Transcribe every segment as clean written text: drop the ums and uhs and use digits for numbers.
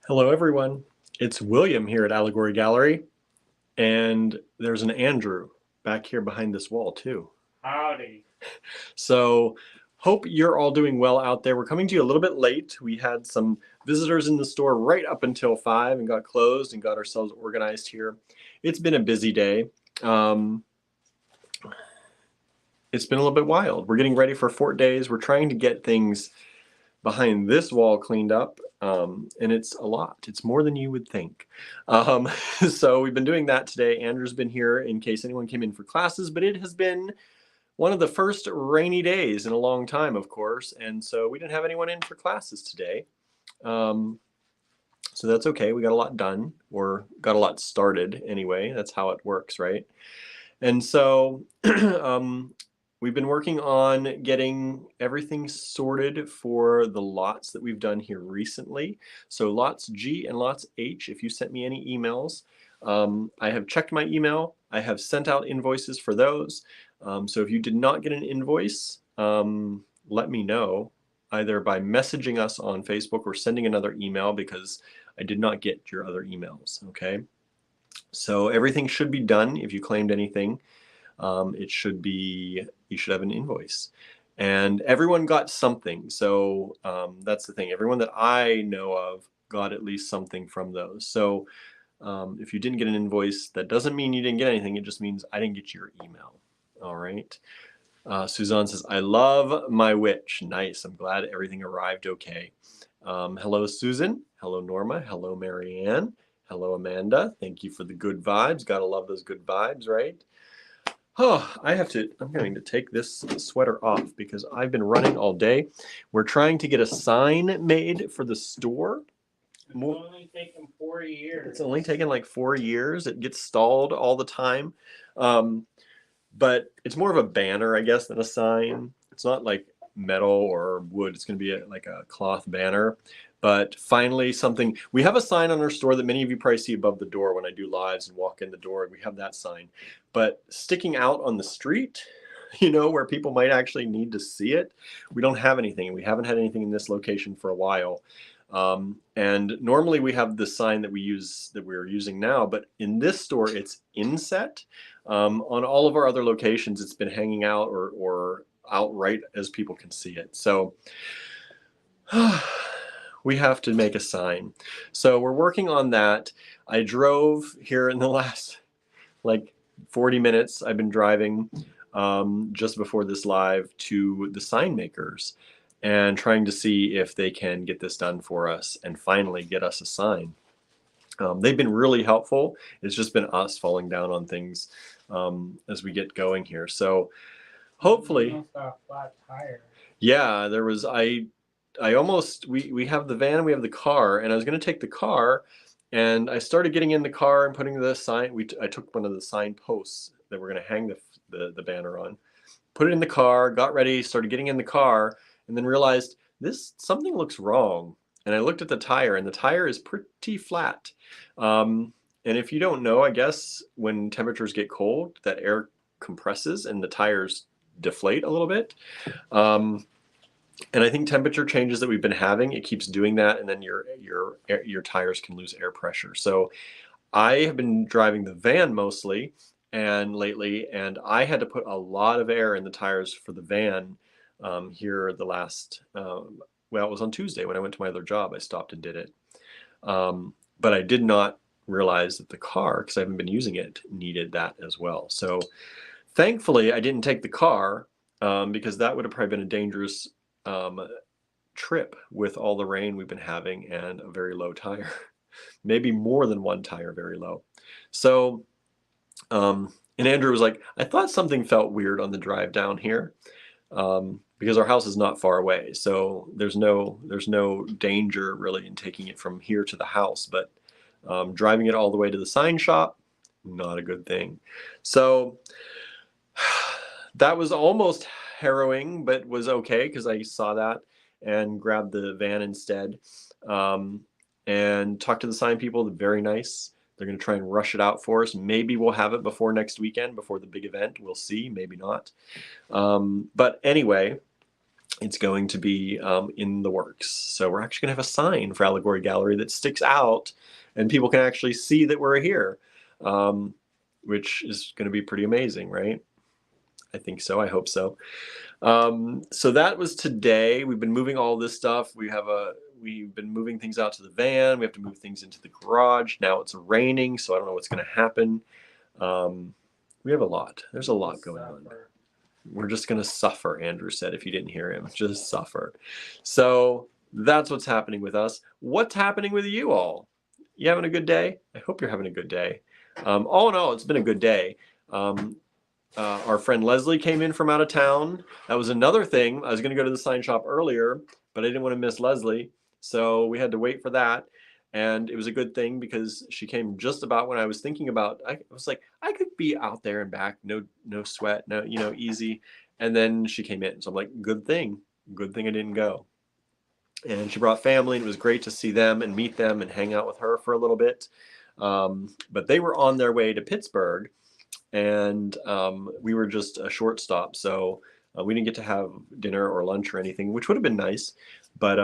Hello, everyone. It's William here at Allegory Gallery, and there's an Andrew back here behind this wall, too. Howdy. So, hope you're all doing well out there. We're coming to you a little bit late. We had some visitors in the store right up until 5 and got closed and got ourselves organized here. It's been a busy day. It's been a little bit wild. We're getting ready for Fort Days. We're trying to get things behind this wall cleaned up, and it's a lot. It's more than you would think. So we've been doing that today. Andrew's been here in case anyone came in for classes, but it has been one of the first rainy days in a long time, of course, and so we didn't have anyone in for classes today. So that's okay. We got a lot done, or got a lot started anyway. That's how it works, right? And so we've been working on getting everything sorted for the lots that we've done here recently. So lots G and lots H, if you sent me any emails, I have checked my email. I have sent out invoices for those. So if you did not get an invoice, let me know either by messaging us on Facebook or sending another email, because I did not get your other emails, okay? So everything should be done. If you claimed anything, you should have an invoice. And everyone got something. So that's the thing. Everyone that I know of got at least something from those. So if you didn't get an invoice, that doesn't mean you didn't get anything. It just means I didn't get your email. All right. Suzanne says, I love my witch. Nice. I'm glad everything arrived okay. Hello, Susan. Hello, Norma. Hello, Marianne. Hello, Amanda. Thank you for the good vibes. Gotta love those good vibes, right? Oh, I'm going to take this sweater off because I've been running all day. We're trying to get a sign made for the store. It's only taken 4 years. It's only taken like 4 years. It gets stalled all the time. But it's more of a banner, I guess, than a sign. It's not like metal or wood. It's going to be like a cloth banner. But finally something, we have a sign on our store that many of you probably see above the door when I do lives and walk in the door. We have that sign. But sticking out on the street, where people might actually need to see it, we don't have anything. We haven't had anything in this location for a while. And normally we have the sign that we're using now, but in this store it's inset. On all of our other locations, it's been hanging out or outright as people can see it. So we have to make a sign. So we're working on that. I drove here in the last 40 minutes. I've been driving just before this live to the sign makers and trying to see if they can get this done for us and finally get us a sign. They've been really helpful. It's just been us falling down on things as we get going here. So hopefully, Flat tire. yeah, there was, we have the van, we have the car, and I was going to take the car, and I started getting in the car and putting the sign, I took one of the sign posts that we're going to hang the banner on, put it in the car, got ready, started getting in the car, and then realized something looks wrong. And I looked at the tire, and the tire is pretty flat. And if you don't know, I guess when temperatures get cold, that air compresses and the tires deflate a little bit. And I think temperature changes that we've been having, it keeps doing that, and then your tires can lose air pressure. So I have been driving the van mostly lately, and I had to put a lot of air in the tires for the van here the last, well, it was on Tuesday when I went to my other job. I stopped and did it. But I did not realize that the car, because I haven't been using it, needed that as well. So thankfully I didn't take the car because that would have probably been a dangerous trip with all the rain we've been having and a very low tire. Maybe more than one tire very low. So, and Andrew was like, I thought something felt weird on the drive down here. Because our house is not far away, so there's no danger really in taking it from here to the house, but driving it all the way to the sign shop, not a good thing. So that was almost harrowing, but was okay because I saw that and grabbed the van instead, and talked to the sign people. They're very nice. They're going to try and rush it out for us. Maybe we'll have it before next weekend, before the big event. We'll see, maybe not. But anyway, it's going to be in the works. So we're actually going to have a sign for Allegory Gallery that sticks out and people can actually see that we're here, which is going to be pretty amazing, right? I think so. I hope so. So that was today. We've been moving all this stuff. We've been moving things out to the van. We have to move things into the garage. Now it's raining, so I don't know what's going to happen. We have a lot. There's a lot going on. We're just going to suffer, Andrew said, if you didn't hear him. Just suffer. So that's what's happening with us. What's happening with you all? You having a good day? I hope you're having a good day. All in all, it's been a good day. Our friend Leslie came in from out of town. That was another thing. I was going to go to the sign shop earlier, but I didn't want to miss Leslie. So we had to wait for that. And it was a good thing because she came just about when I was thinking about, I was like, I could be out there and back, no sweat, no, easy. And then she came in. So I'm like, good thing I didn't go. And she brought family and it was great to see them and meet them and hang out with her for a little bit. But they were on their way to Pittsburgh and we were just a short stop. So we didn't get to have dinner or lunch or anything, which would have been nice. But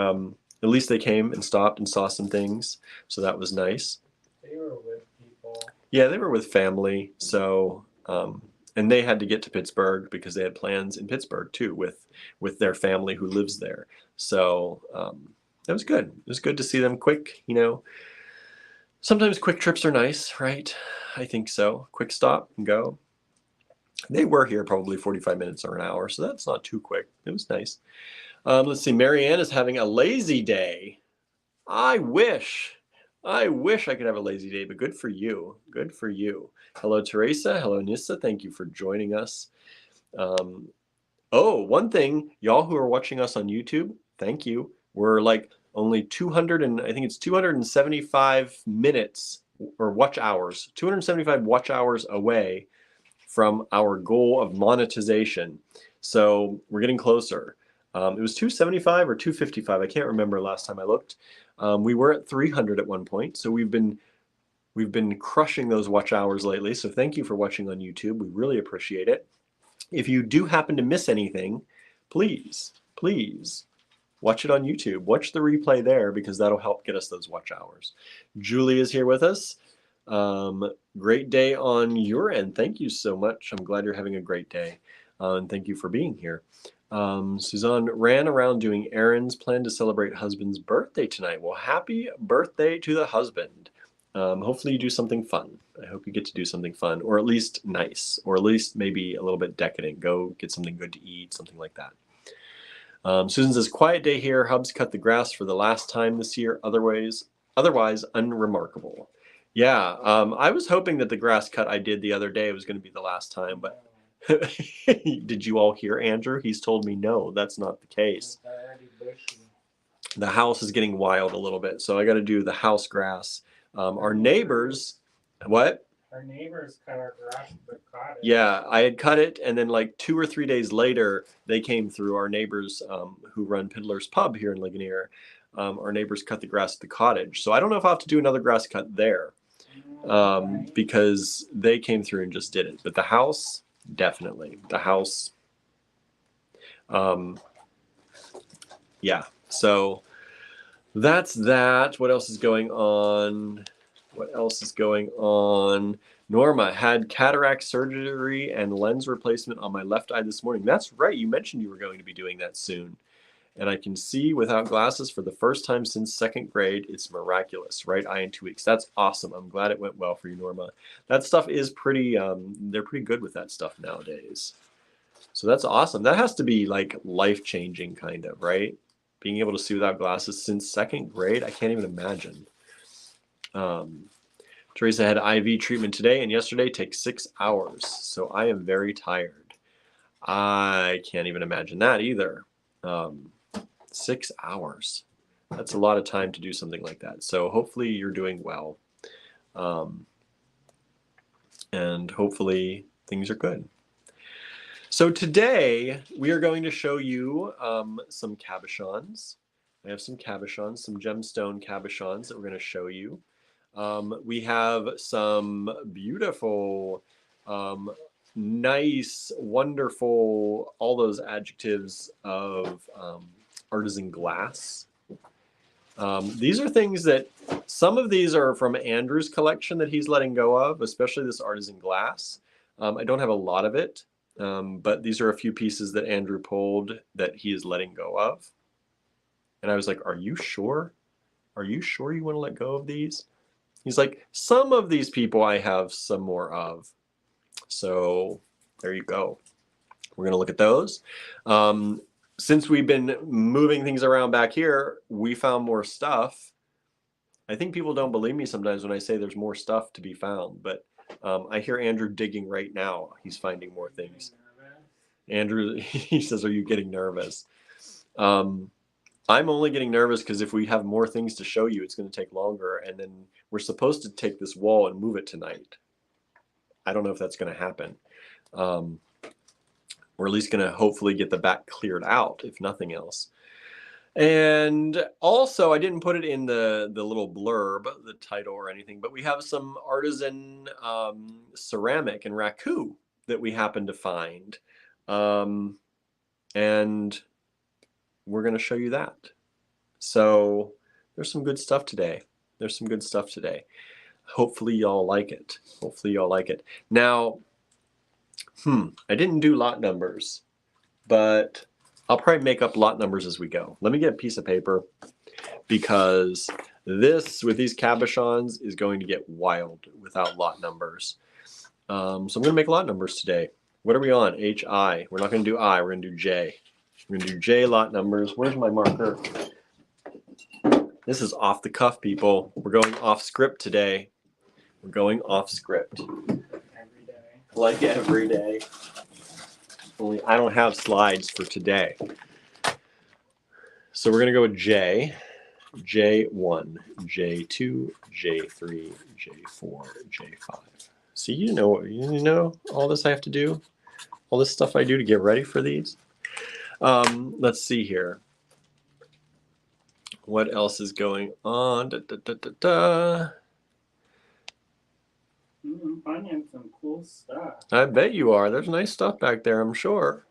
at least they came and stopped and saw some things. So that was nice. They were with people. Yeah, they were with family. So, and they had to get to Pittsburgh because they had plans in Pittsburgh too with their family who lives there. So that was good. It was good to see them quick, Sometimes quick trips are nice, right? I think so. Quick stop and go. They were here probably 45 minutes or an hour, so that's not too quick. It was nice. Let's see. Marianne is having a lazy day. I wish I could have a lazy day, but good for you. Good for you. Hello, Teresa. Hello, Nissa. Thank you for joining us. One thing, y'all who are watching us on YouTube, thank you. We're like only 275 minutes or watch hours, 275 watch hours away from our goal of monetization. So we're getting closer. It was 275 or 255. I can't remember last time I looked. We were at 300 at one point. So we've been crushing those watch hours lately. So thank you for watching on YouTube. We really appreciate it. If you do happen to miss anything, please watch it on YouTube. Watch the replay there because that'll help get us those watch hours. Julie is here with us. Great day on your end. Thank you so much. I'm glad you're having a great day. And thank you for being here. Suzanne ran around doing errands, planned to celebrate husband's birthday tonight. Well, happy birthday to the husband. Hopefully you do something fun. I hope you get to do something fun, or at least nice, or at least maybe a little bit decadent. Go get something good to eat, something like that. Susan says, quiet day here. Hubs cut the grass for the last time this year. Otherwise unremarkable. Yeah, I was hoping that the grass cut I did the other day was going to be the last time, but did you all hear Andrew? He's told me no, that's not the case. It's already bushy. The house is getting wild a little bit, so I got to do the house grass. Our neighbors, what? Our neighbors cut our grass at the cottage. Yeah, I had cut it, and then like 2 or 3 days later, they came through. Our neighbors who run Piddler's Pub here in Ligonier, our neighbors cut the grass at the cottage. So I don't know if I'll have to do another grass cut there because they came through and just did it. But the house, definitely. The house, yeah. So that's that. What else is going on? Norma had cataract surgery and lens replacement on my left eye this morning. That's right. You mentioned you were going to be doing that soon. And I can see without glasses for the first time since 2nd grade. It's miraculous. Right eye in 2 weeks. That's awesome. I'm glad it went well for you, Norma. That stuff is pretty, they're pretty good with that stuff nowadays. So that's awesome. That has to be like life-changing kind of, right? Being able to see without glasses since 2nd grade. I can't even imagine. Teresa had IV treatment today and yesterday. Takes 6 hours. So I am very tired. I can't even imagine that either. 6 hours. That's a lot of time to do something like that. So hopefully you're doing well. And hopefully things are good. So today we are going to show you some cabochons. I have some cabochons, some gemstone cabochons that we're going to show you. We have some beautiful nice, wonderful, all those adjectives of artisan glass. These are things that, some of these are from Andrew's collection that he's letting go of, especially this artisan glass. I don't have a lot of it, but these are a few pieces that Andrew pulled that he is letting go of. And I was like, are you sure? Are you sure you want to let go of these? He's like, some of these people I have some more of. So there you go. We're going to look at those. Since we've been moving things around back here, we found more stuff. I think people don't believe me sometimes when I say there's more stuff to be found, but I hear Andrew digging right now. He's finding more things. Andrew, he says, are you getting nervous? I'm only getting nervous because if we have more things to show you, it's going to take longer. And then we're supposed to take this wall and move it tonight. I don't know if that's going to happen. We're at least going to hopefully get the back cleared out, if nothing else. And also, I didn't put it in the little blurb, the title or anything, but we have some artisan ceramic and raku that we happened to find. And we're going to show you that. So there's some good stuff today. There's some good stuff today. Hopefully y'all like it. Hopefully y'all like it. Now, I didn't do lot numbers, but I'll probably make up lot numbers as we go. Let me get a piece of paper because this, with these cabochons, is going to get wild without lot numbers. So I'm going to make lot numbers today. What are we on? H-I. We're not going to do I. We're going to do J. We're going to do J lot numbers. Where's my marker? This is off the cuff, people. We're going off script today. We're going off script. Every day. Like every day. Only I don't have slides for today. So we're going to go with J. J1, J2, J3, J4, J5. See, you know all this I have to do? All this stuff I do to get ready for these? Let's see here. What else is going on? I'm finding some cool stuff. I bet you are. There's nice stuff back there, I'm sure.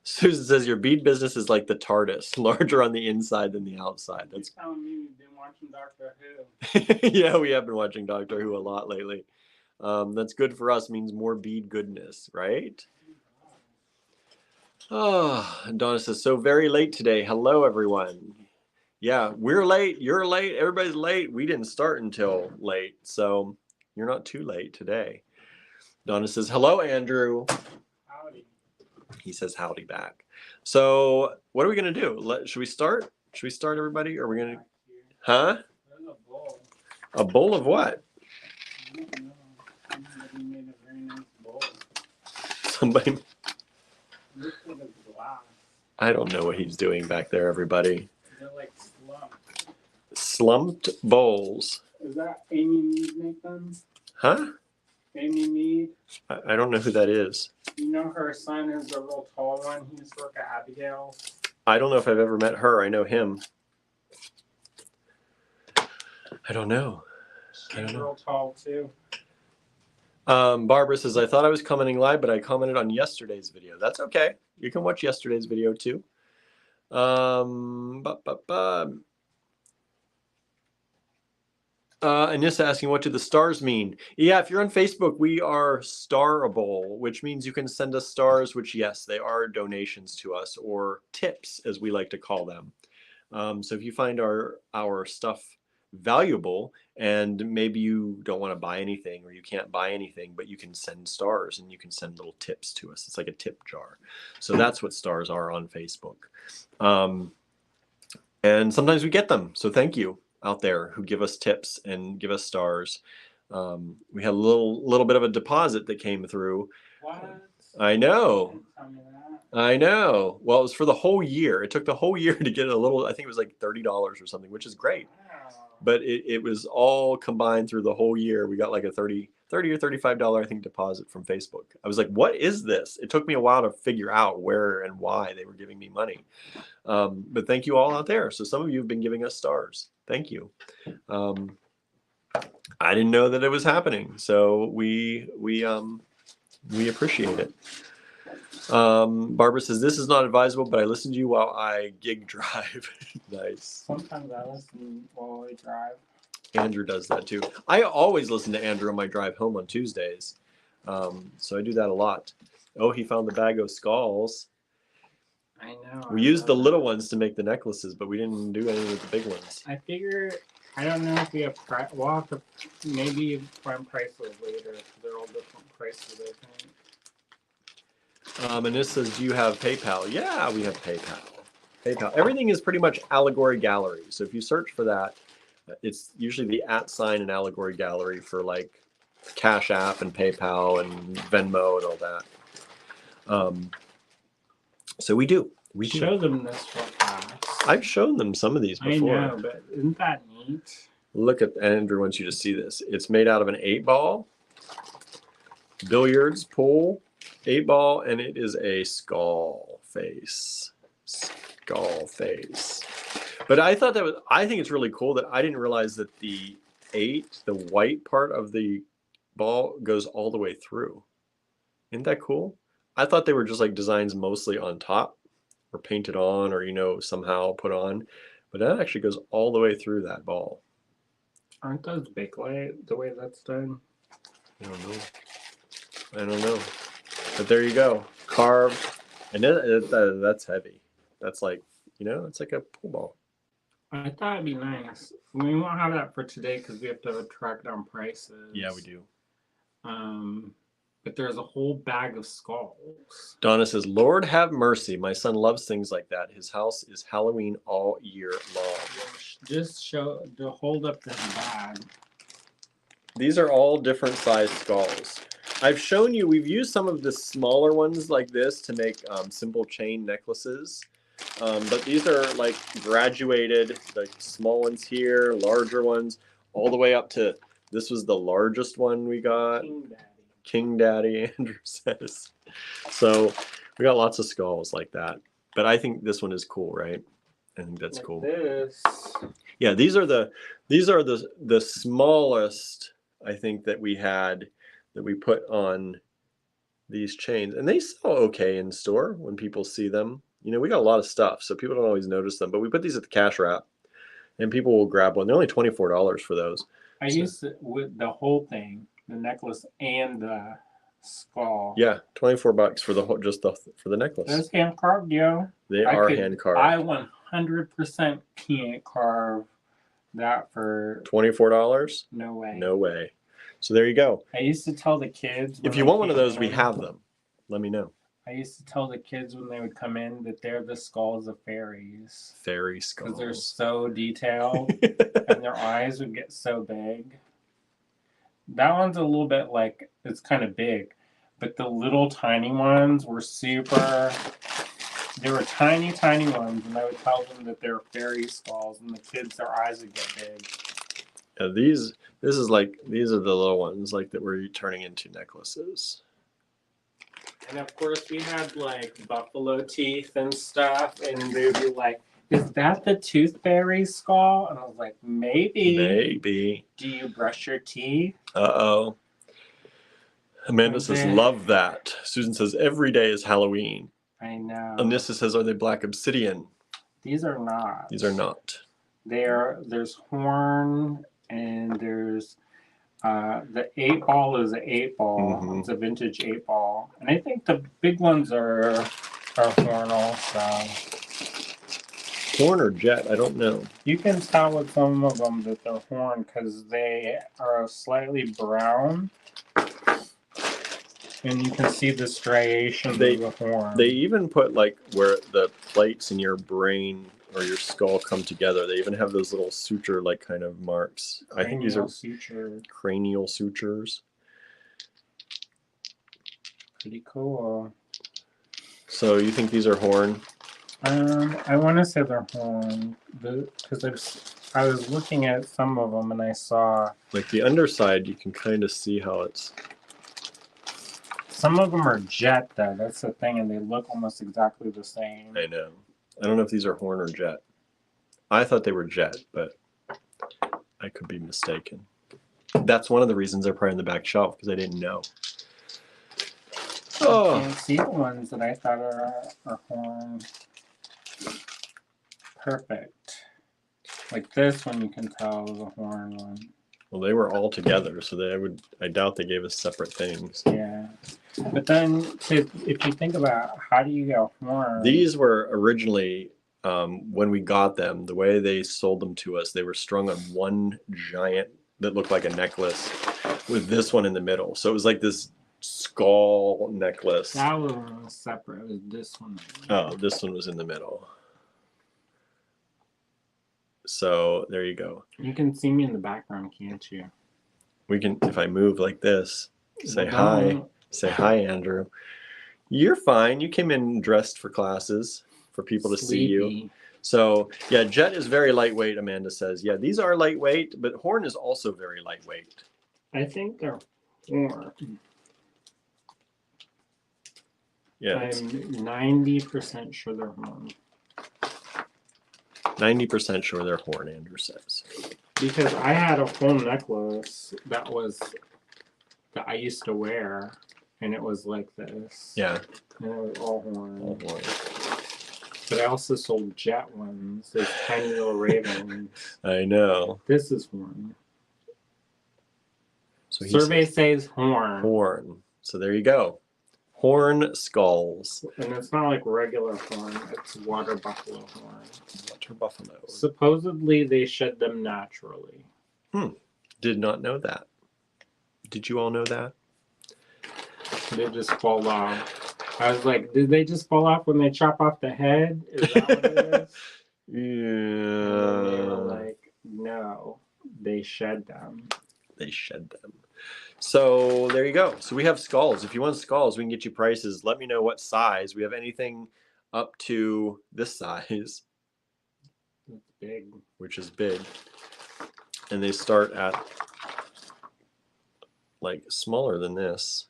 Susan says your bead business is like the TARDIS, larger on the inside than the outside. That's telling me you've been watching Doctor Who. Yeah, we have been watching Doctor Who a lot lately. That's good for us, means more bead goodness, right? Oh, Donna says, so very late today. Hello, everyone. Yeah, we're late. You're late. Everybody's late. We didn't start until late, so you're not too late today. Donna says, hello, Andrew. Howdy. He says howdy back. So what are we going to do? Should we start? Should we start, everybody? Or are we going to... Huh? There's a bowl. A bowl of what? I don't know. Somebody made a very nice bowl. Somebody... Look at the glass. I don't know what he's doing back there, everybody. They're like slumped. Slumped bowls. Is that Amy Mead make them? Huh? Amy Mead? I don't know who that is. You know her son is the real tall one. He used to work at Abigail's. I don't know if I've ever met her. I know him. I don't know. She's real tall too. Barbara says, I thought I was commenting live, but I commented on yesterday's video. That's okay. You can watch yesterday's video too. Anissa asking, what do the stars mean? Yeah, if you're on Facebook, we are starable, which means you can send us stars, which, yes, they are donations to us, or tips, as we like to call them. So if you find our stuff valuable and maybe you don't want to buy anything or you can't buy anything, but you can send stars and you can send little tips to us. It's like a tip jar. So that's what stars are on Facebook. And sometimes we get them. So thank you out there who give us tips and give us stars. We had a little bit of a deposit that came through. What? I know. Tell me that. I know. Well, it was for the whole year. It took the whole year to get a little, I think it was like $30 or something, which is great. Wow. But it was all combined through the whole year. We got like a $30 or $35, I think, deposit from Facebook. I was like, what is this? It took me a while to figure out where and why they were giving me money. But thank you all out there. So some of you have been giving us stars. Thank you. I didn't know that it was happening. So we We appreciate it. Barbara says, this is not advisable, but I listen to you while I gig drive. Nice. Sometimes I listen while I drive. Andrew does that too. I always listen to Andrew on my drive home on Tuesdays. So I do that a lot. Oh, he found the bag of skulls. I know. We used the little ones to make the necklaces, but we didn't do any with the big ones. I figure, I don't know if we have price. We'll have to maybe find prices later. They're all different prices, I think. And this says, do you have PayPal? Yeah, we have PayPal. PayPal. Everything is pretty much Allegory Gallery. So if you search for that, it's usually the @ and Allegory Gallery for like Cash App and PayPal and Venmo and all that. So we do. We do. Show them this real fast. I've shown them some of these before. I know, but isn't that neat? Look at, Andrew wants you to see this. It's made out of an 8-ball, billiards, pool, 8-ball, and it is a skull face. Skull face. But I thought that was, I think it's really cool that I didn't realize that the white part of the ball goes all the way through. Isn't that cool? I thought they were just like designs mostly on top or painted on or, you know, somehow put on. But that actually goes all the way through that ball. Aren't those bakelite the way that's done? I don't know. But there you go. Carved. And that's heavy. That's like, you know, it's like a pool ball. I thought it'd be nice. We won't have that for today because we have to track down prices. Yeah, we do. But there's a whole bag of skulls. Donna says, Lord have mercy. My son loves things like that. His house is Halloween all year long. Just show to hold up this bag. These are all different size skulls. I've shown you, we've used some of the smaller ones like this to make simple chain necklaces. But these are like graduated, like small ones here, larger ones, all the way up to, this was the largest one we got. King Daddy, Andrew says. So we got lots of skulls like that. But I think this one is cool, right? I think that's like cool. This. Yeah, these are the smallest I think that we had that we put on these chains. And they sell okay in store when people see them. You know, we got a lot of stuff, so people don't always notice them. But we put these at the cash wrap, and people will grab one. They're only $24 for those. I used it with the whole thing, the necklace and the skull. Yeah, $24 for the whole, for the necklace. That's hand carved, yo. They are hand carved. I 100% can't carve that for $24? No way. No way. So there you go. I used to tell the kids. If you want one of those, we have them. Let me know. I used to tell the kids when they would come in that they're the skulls of fairies. Fairy skulls. Because they're so detailed and their eyes would get so big. That one's a little bit like, it's kind of big. But the little tiny ones were super, they were tiny, tiny ones. And I would tell them that they're fairy skulls. And the kids, their eyes would get big. Yeah, these are the little ones like that we're turning into necklaces. And of course we had like buffalo teeth and stuff, and they'd be like, is that the tooth fairy skull? And I was like, maybe. Maybe. Do you brush your teeth? Uh-oh. Amanda says, love that. Susan says, every day is Halloween. I know. Anissa says, are they black obsidian? These are not. These are not. There's horn, and there's the 8-ball is an 8-ball. Mm-hmm. It's a vintage 8-ball. And I think the big ones are horn also. Horn or jet, I don't know. You can tell with some of them that they're horn because they are slightly brown. And you can see the striations of the horn. They even put like where the plates in your brain or your skull come together. They even have those little suture like kind of marks. I think these are cranial sutures. Pretty cool. So you think these are horn? I want to say they're horn because I was looking at some of them and I saw like the underside. You can kind of see how it's. Some of them are jet though. That's the thing, and they look almost exactly the same. I know. I don't know if these are horn or jet. I thought they were jet, but I could be mistaken. That's one of the reasons they're probably on the back shelf because I didn't know. Oh. I can't see the ones that I thought are horn. Perfect. Like this one, you can tell is a horn one. Well, they were all together, so I doubt they gave us separate things. Yeah. But then, if you think about how do you get a horn? These were originally, when we got them, the way they sold them to us, they were strung on one giant that looked like a necklace with this one in the middle. So it was like this skull necklace. That one was separate. It was this one. Oh, this one was in the middle. So there you go. You can see me in the background, can't you? We can, if I move like this, say Well, hi. don't. Say hi, Andrew. You're fine. You came in dressed for classes for people to see you. Sleepy. So yeah, Jet is very lightweight, Amanda says. Yeah, these are lightweight, but horn is also very lightweight. I think they're horn. Yeah, I'm 90% sure they're horn. 90% sure they're horn, Andrew says. Because I had a whole necklace that I used to wear, and it was like this. Yeah. And it was all horn. All horn. But I also sold jet ones, those tiny little ravens. I know. This is horn. So he Survey says says horn. horn. So there you go. Horn skulls. And it's not like regular horn, it's water buffalo horn. Water buffalo. Supposedly they shed them naturally. Did not know that. Did you all know that? They just fall off. I was like, did they just fall off when they chop off the head? Is that what it is? And they were Yeah. like, no, they shed them. They shed them. So there you go. So we have skulls. If you want skulls, we can get you prices. Let me know what size. We have anything up to this size, It's big. which is big. And they start at like smaller than this.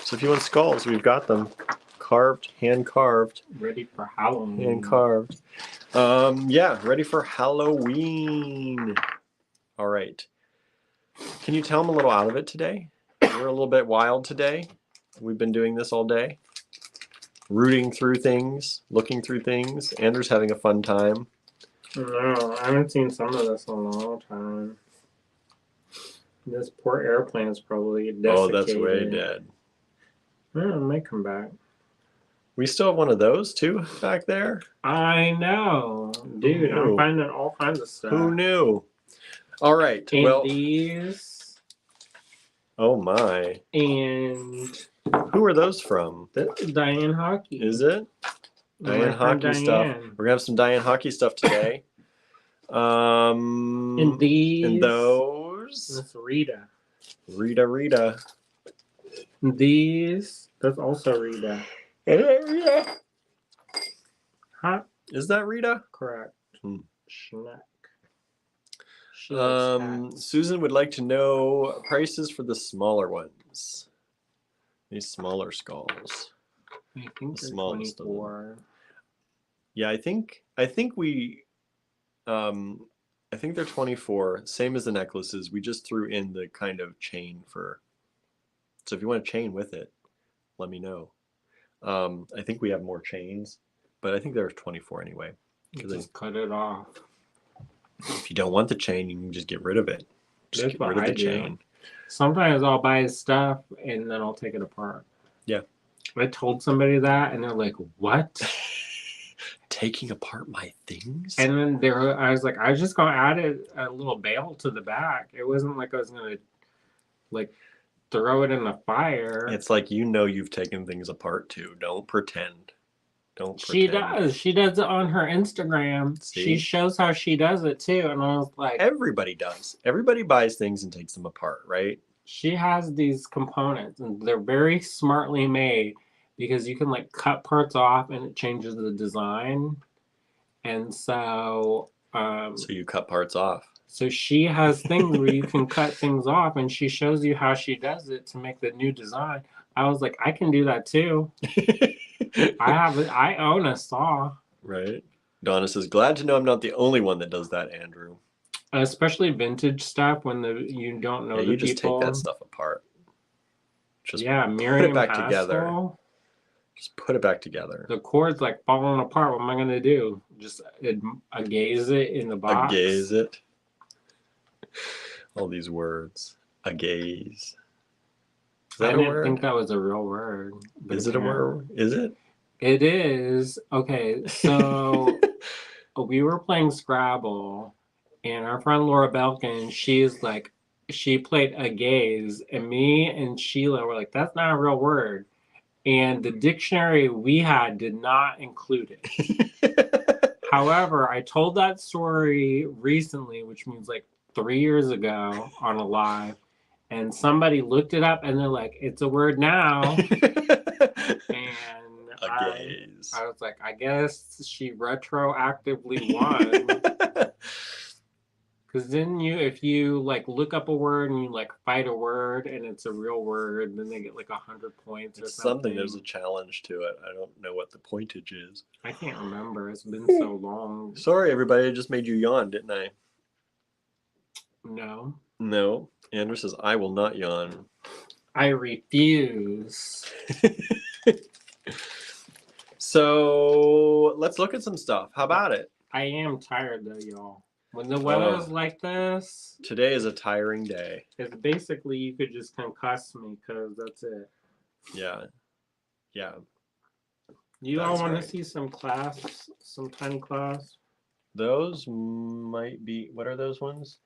So if you want skulls, we've got them. Carved, hand carved. Ready for Halloween. Hand carved. Yeah, ready for Halloween. All right. Can you tell I'm a little out of it today? We're a little bit wild today. We've been doing this all day. Rooting through things, looking through things. Andrew's having a fun time. No, I haven't seen some of this in a long time. This poor airplane is probably desiccated. Oh, that's way dead. Yeah, it might come back. We still have one of those too back there. I know. Dude, Who knew? I'm finding all kinds of stuff. Who knew? All right. And Well, these. oh my. And Who are those from? this is Diane Hockey. Is it? My Diane friend Hockey stuff. Diane. We're gonna have some Diane Hockey stuff today. And these. And those. That's Rita. Rita. These. That's also Rita. Rita. Huh? Is that Rita? Correct. Hmm. Schneck. She likes hats. Susan would like to know prices for the smaller ones. These smaller skulls. I think the they're smallest of them. 24. Yeah, I think we I think they're 24, same as the necklaces. We just threw in the kind of chain for. So if you want a chain with it, let me know. I think we have more chains, but I think they're 24 anyway. You just cut it off. If you don't want the chain, you can just get rid of it. Just That's get what rid of I the do. chain. Sometimes I'll buy stuff and then I'll take it apart. Yeah. I told somebody that and they're like, what? Taking apart my things? And then I was like, I was just going to add a little bail to the back. It wasn't like I was going to like throw it in the fire. It's like, you've taken things apart too. Don't pretend. Don't She pretend. does. She does it on her Instagram. See? She shows how she does it too. And I was like, Everybody does. Everybody buys things and takes them apart, right? she has these components and they're very smartly made because you can like cut parts off and it changes the design. And so So you cut parts off. so she has things where you can cut things off and she shows you how she does it to make the new design. I was like, I can do that too. I own a saw. Right. Donna says, glad to know I'm not the only one that does that, Andrew. Especially vintage stuff when you don't know Yeah, the you just people. take that stuff apart. Just yeah, put it Miriam back together. Haskell. Just put it back together. The cord's like falling apart. What am I gonna do? Just agaze it in the box? Agaze it. All these words. Agaze. Is that I a didn't word? think that was a real word. Is it a word? Is it? It is. Okay, so we were playing Scrabble, and our friend Laura Belkin, she played agaze, and me and Sheila were like, that's not a real word. And the dictionary we had did not include it. However, I told that story recently, which means like 3 years ago on a live, and somebody looked it up and they're like, it's a word now. And I was like, I guess she retroactively won. Because then if you like look up a word and you like fight a word and it's a real word, then they get like 100 points or something. There's a challenge to it. I don't know what the pointage is. I can't remember. It's been so long. Sorry, everybody. I just made you yawn, didn't I? No. No. Andrew says, I will not yawn. I refuse. So let's look at some stuff. How about it? I am tired though, y'all. When the weather's like this, today is a tiring day. It's basically you could just concuss me because that's it. Yeah. Yeah. You all want to see some class, some tiny class? Those might be, what are those ones?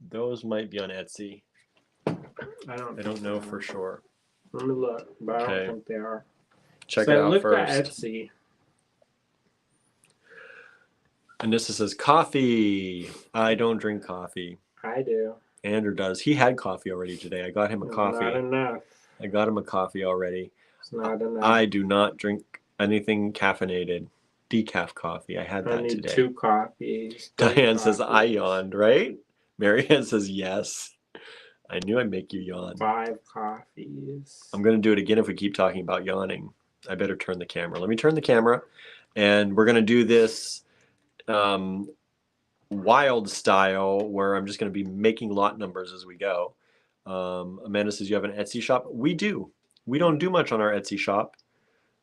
Those might be on Etsy. I don't know for sure. Let me look, but I don't think they are. Check it out look first. At Etsy. And this says coffee. I don't drink coffee. I do. Andrew does. He had coffee already today. I got him a coffee. Not enough. I got him a coffee already. It's not enough. I do not drink anything caffeinated. Decaf coffee. I had that today. 2 coffees. Diane says I yawned, right? Marianne says yes. I knew I'd make you yawn. 5 coffees. I'm going to do it again if we keep talking about yawning. I better turn the camera. Let me turn the camera. And we're going to do this wild style where I'm just going to be making lot numbers as we go. Amanda says you have an Etsy shop. We do. We don't do much on our Etsy shop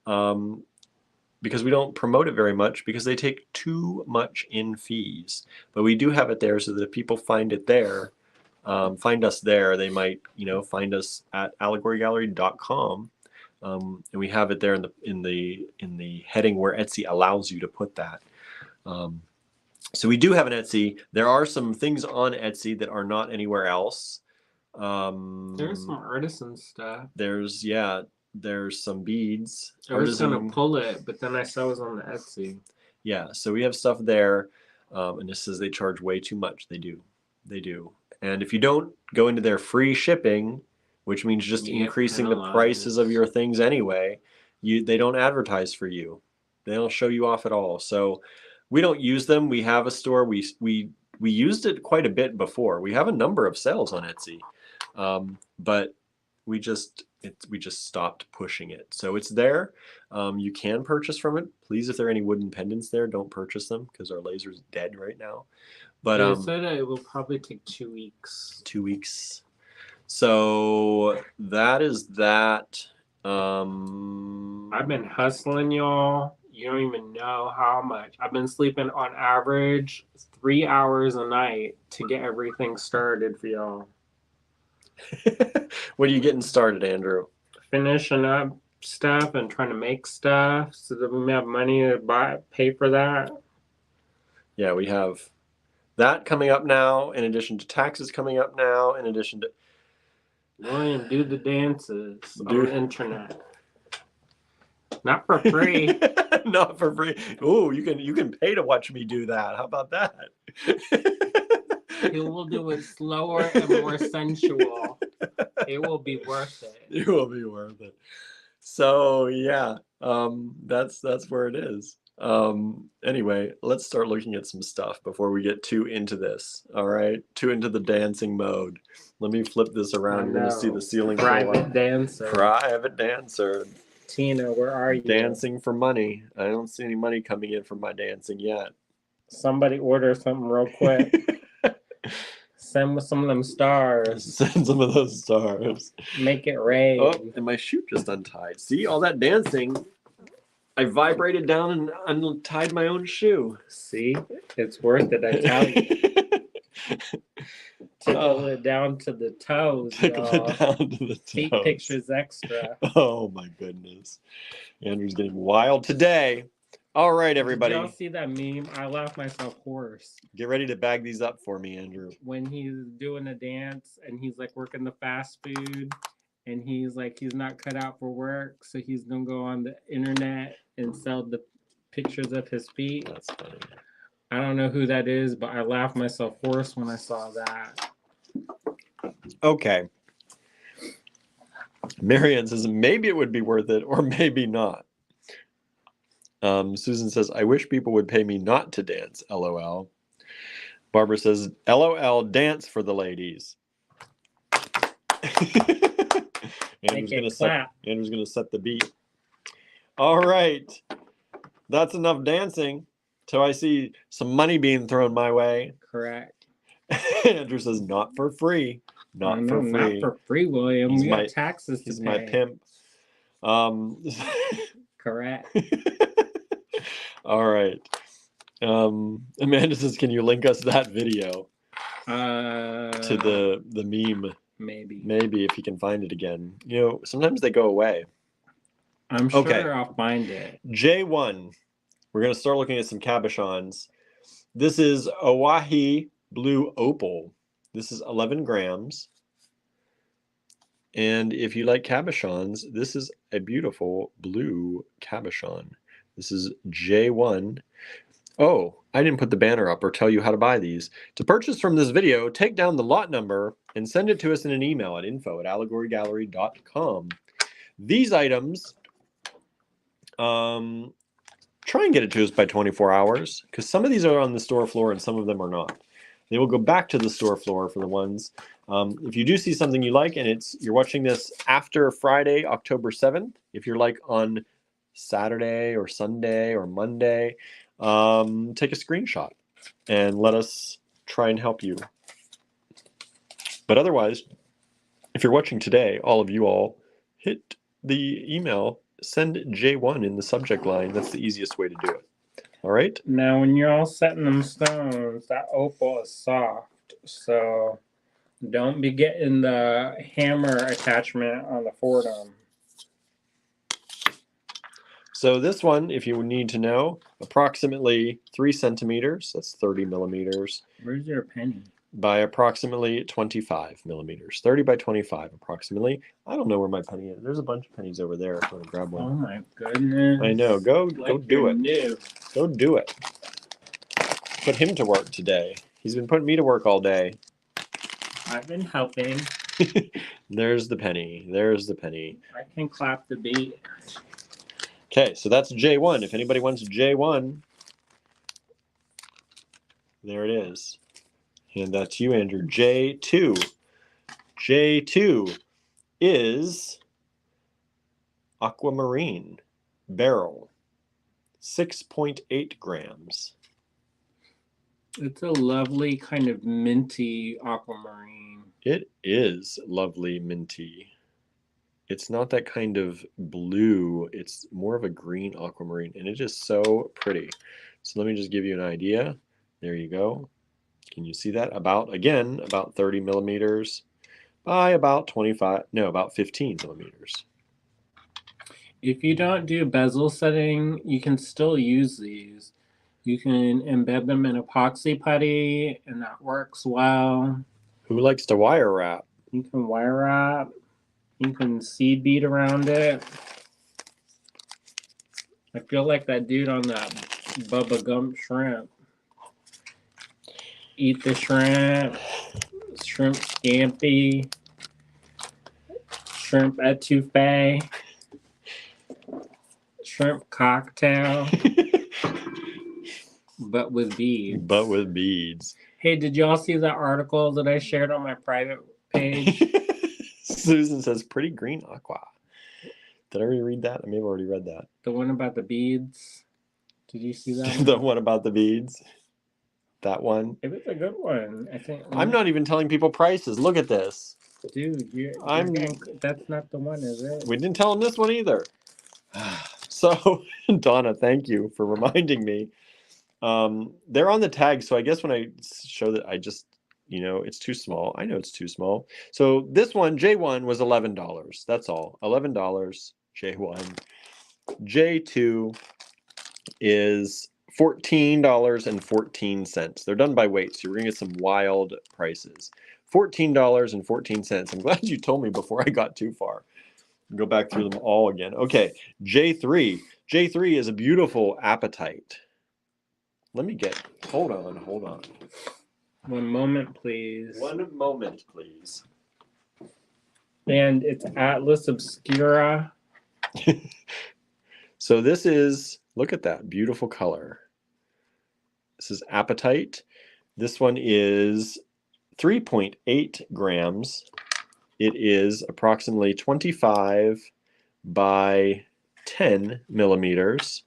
because we don't promote it very much because they take too much in fees. But we do have it there so that if people find it there, find us there, they might, find us at allegorygallery.com. And we have it there in the heading where Etsy allows you to put that. So we do have an Etsy. There are some things on Etsy that are not anywhere else. There's some artisan stuff. There's some beads. I was gonna pull it, but then I saw it was on the Etsy. Yeah, so we have stuff there, and it says they charge way too much. They do. And if you don't go into their free shipping, which means just increasing the prices of your things anyway, they don't advertise for you. They don't show you off at all. So we don't use them. We have a store. We used it quite a bit before. We have a number of sales on Etsy, but we just stopped pushing it. So it's there. You can purchase from it. Please, if there are any wooden pendants there, don't purchase them because our laser's dead right now. But they said it will probably take 2 weeks. 2 weeks. So that is that. I've been hustling, y'all. You don't even know how much. I've been sleeping on average 3 hours a night to get everything started for y'all. What are you getting started, Andrew? Finishing up stuff and trying to make stuff so that we have money to pay for that. Yeah, we have that coming up now, in addition to taxes coming up now, in addition to William, do the dances on the internet. Not for free. Not for free. Oh, you can pay to watch me do that. How about that? He will do it slower and more sensual. It will be worth it. It will be worth it. So yeah, that's where it is. Anyway, let's start looking at some stuff before we get too into this. All right, too into the dancing mode. Let me flip this around. You're gonna see the ceiling. Private dancer. Private dancer. Tina, where are you? Dancing for money. I don't see any money coming in from my dancing yet. Somebody order something real quick. Send with some of them stars. Send some of those stars. Make it rain. Oh, and my shoe just untied. See, all that dancing. I vibrated down and untied my own shoe. See? It's worth it, I tell you. Tickle it down to the toes. Tickle it down to the toes. Feet pictures extra. Oh my goodness. Andrew's getting wild today. All right, everybody. Did y'all see that meme? I laughed myself hoarse. Get ready to bag these up for me, Andrew. When he's doing a dance and he's like working the fast food and he's like, he's not cut out for work. So he's going to go on the internet and sell the pictures of his feet. That's funny. I don't know who that is, but I laughed myself hoarse when I saw that. Okay. Marianne says maybe it would be worth it or maybe not. Susan says, I wish people would pay me not to dance, LOL. Barbara says, LOL, dance for the ladies. Andrew's going to set the beat. All right. That's enough dancing till I see some money being thrown my way. Correct. Andrew says, not for free. Not for free. Not for free, William. We got taxes to pay. He's my pimp. Correct. All right. Amanda says, can you link us that video to the meme? Maybe if you can find it again. You know, sometimes they go away. I'm sure I'll find it. J1. We're going to start looking at some cabochons. This is Oahe Blue Opal. This is 11 grams. And if you like cabochons, this is a beautiful blue cabochon. This is J1. Oh, I didn't put the banner up or tell you how to buy these. To purchase from this video, take down the lot number and send it to us in an email at info@allegorygallery.com. These items, try and get it to us by 24 hours because some of these are on the store floor and some of them are not. They will go back to the store floor for the ones. If you do see something you like and you're watching this after Friday, October 7th, if you're like on Saturday or Sunday or Monday, take a screenshot and let us try and help you. But otherwise, if you're watching today, all of you all, hit the email, send J1 in the subject line. That's the easiest way to do it. All right? Now, when you're all setting them stones, that opal is soft. So don't be getting the hammer attachment on the Fordham. So this one, if you need to know, approximately 3 centimeters. That's 30 millimeters. Where's your penny? By approximately 25 millimeters. 30 by 25 approximately. I don't know where my penny is. There's a bunch of pennies over there if you want to grab one. Oh my goodness. I know. Go do it. New. Go do it. Put him to work today. He's been putting me to work all day. I've been helping. There's the penny. There's the penny. I can clap the beat. Okay, so that's J1. If anybody wants J1, there it is. And that's you, Andrew. J2. J2 is aquamarine beryl, 6.8 grams. It's a lovely kind of minty aquamarine. It is lovely minty. It's not that kind of blue. It's more of a green aquamarine, and it is so pretty. So let me just give you an idea. There you go. Can you see that? About 30 millimeters by about 15 millimeters. If you don't do bezel setting, you can still use these. You can embed them in epoxy putty, and that works well. Who likes to wire wrap? You can wire wrap. You can seed bead around it. I feel like that dude on that Bubba Gump shrimp. Eat the shrimp, shrimp scampi, shrimp etouffee, shrimp cocktail, but with beads. But with beads. Hey, did y'all see that article that I shared on my private page? Susan says, pretty green aqua. Did I already read that? I may have already read that. The one about the beads. Did you see that one? The one about the beads? That one. It was a good one, I think. I'm not even telling people prices. Look at this. Dude, that's not the one, is it? We didn't tell them this one either. So, Donna, thank you for reminding me. They're on the tag, so I guess when I show that, I just, it's too small. I know it's too small. So this one, J1, was $11. That's all. $11, J1. J2 is $14.14. They're done by weight, so you're going to get some wild prices. $14.14. I'm glad you told me before I got too far. Go back through them all again. Okay, J3. J3 is a beautiful apatite. Hold on. One moment, please. One moment, please. And it's Atlas Obscura. So this is, look at that beautiful color. This is apatite. This one is 3.8 grams. It is approximately 25 by 10 millimeters.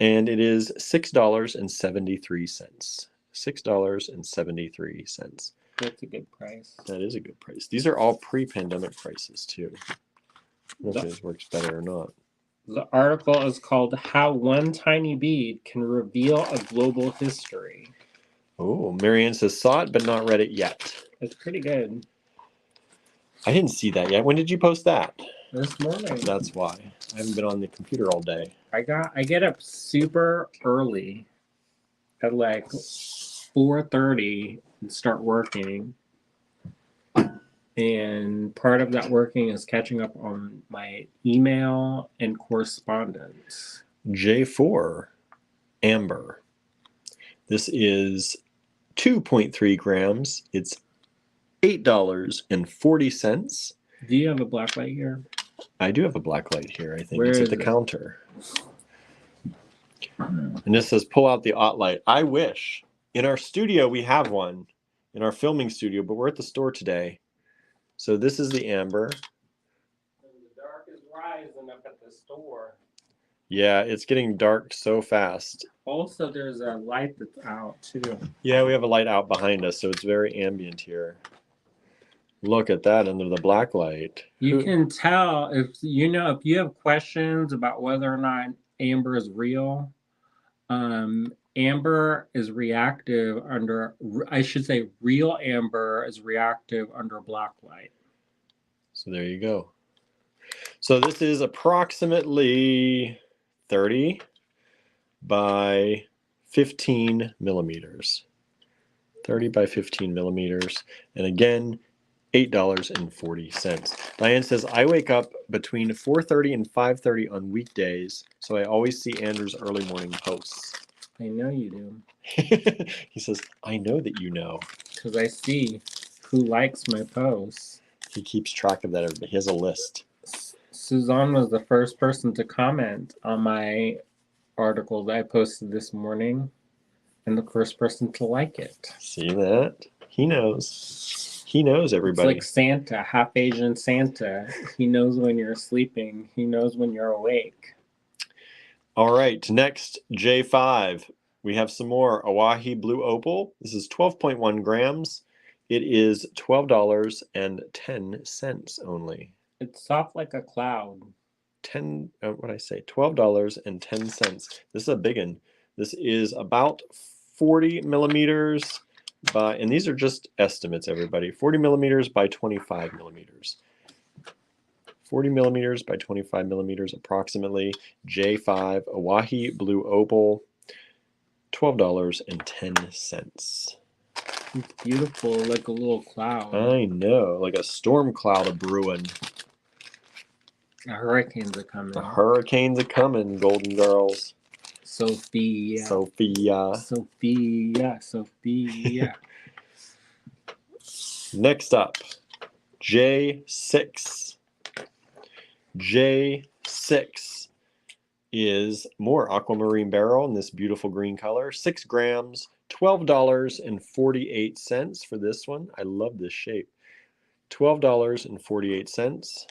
And it is $6.73. $6.73. That's a good price. That is a good price. These are all pre-pandemic prices too. I don't know if this works better or not. The article is called How One Tiny Bead Can Reveal a Global History. Oh, Marianne says saw it but not read it yet. It's pretty good. I didn't see that yet. When did you post that? This morning. That's why. I haven't been on the computer all day. I get up super early at like 4:30 and start working. And part of that working is catching up on my email and correspondence. J4 Amber. This is 2.3 grams. It's $8.40. Do you have a black light here? I do have a black light here. I think Where it's at is the it? counter. And this says pull out the OT light. I wish. In our studio, we have one. In our filming studio, but we're at the store today. So this is the amber. The dark is rising up at the store. Yeah, it's getting dark so fast. Also, there's a light that's out too. Yeah, we have a light out behind us, so it's very ambient here. Look at that under the black light. You can tell if you have questions about whether or not amber is real. Amber is reactive under, I should say, real amber is reactive under black light. So there you go. So this is approximately 30 by 15 millimeters. 30 by 15 millimeters. And again, $8.40. Diane says, I wake up between 4:30 and 5:30 on weekdays, so I always see Andrew's early morning posts. I know you do. He says, I know that you know. Because I see who likes my posts. He keeps track of that. Everybody. He has a list. Suzanne was the first person to comment on my article that I posted this morning, and the first person to like it. See that? He knows. He knows everybody. It's like Santa, half Asian Santa. He knows when you're sleeping. He knows when you're awake. All right, next, J5. We have some more Oahi Blue Opal. This is 12.1 grams. It is $12.10 only. It's soft like a cloud. $12.10. This is a big one. This is about 40 millimeters by, and these are just estimates, everybody. 40 millimeters by 25 millimeters. 40 millimeters by 25 millimeters approximately. J5 Oahi Blue Opal, $12.10. It's beautiful, like a little cloud. I know, like a storm cloud a brewing. The hurricanes are coming. The hurricanes are coming, Golden Girls. Sophia. Sophia. Sophia. Sophia. Next up, J6. J6 is more aquamarine beryl in this beautiful green color. 6 grams, $12.48 for this one. I love this shape. $12.48.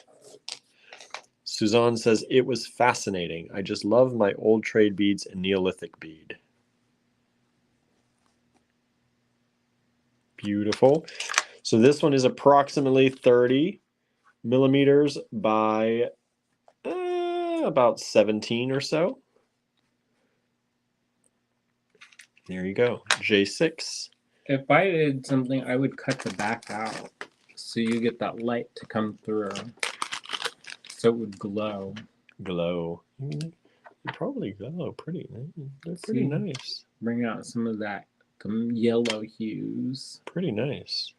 Suzanne says, it was fascinating. I just love my old trade beads and Neolithic bead. Beautiful. So this one is approximately 30 millimeters by about 17 or so. There you go. J6. If I did something, I would cut the back out so you get that light to come through. So it would glow. Glow. They probably glow pretty. They're pretty nice. Bring out some of that yellow hues. Pretty nice.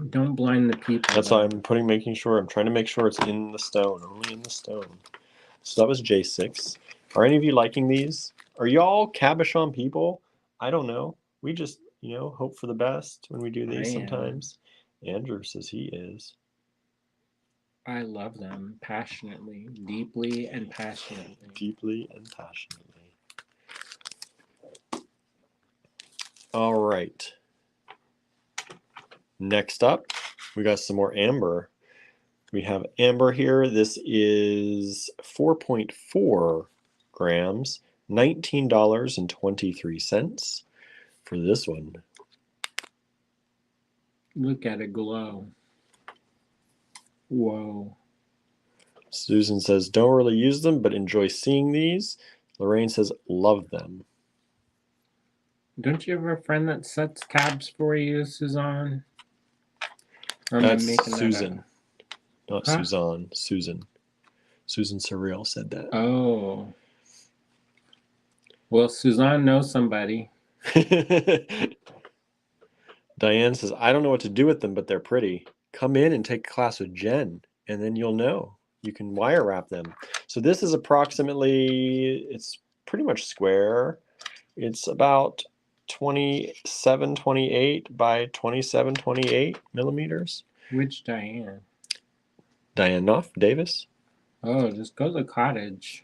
Don't blind the people. That's why I'm making sure. I'm trying to make sure it's in the stone, only in the stone. So that was J6. Are any of you liking these? Are y'all cabochon people? I don't know. We just, hope for the best when we do these sometimes. Andrew says he is. I love them passionately, deeply and passionately. Deeply and passionately. All right. Next up, we got some more amber. We have amber here. This is 4.4 grams, $19.23 for this one. Look at it glow. Whoa. Susan says, don't really use them, but enjoy seeing these. Lorraine says, love them. Don't you have a friend that sets cabs for you, Suzanne? Or That's Susan. Not Suzanne. Susan. Susan Surreal said that. Oh. Well, Suzanne knows somebody. Diane says, I don't know what to do with them, but they're pretty. Come in and take a class with Jen, and then you'll know. You can wire wrap them. So this is approximately, it's pretty much square. It's about 27, 28 by 27, 28 millimeters. Which Diane? Diane Knopf Davis. Oh, just go to the cottage.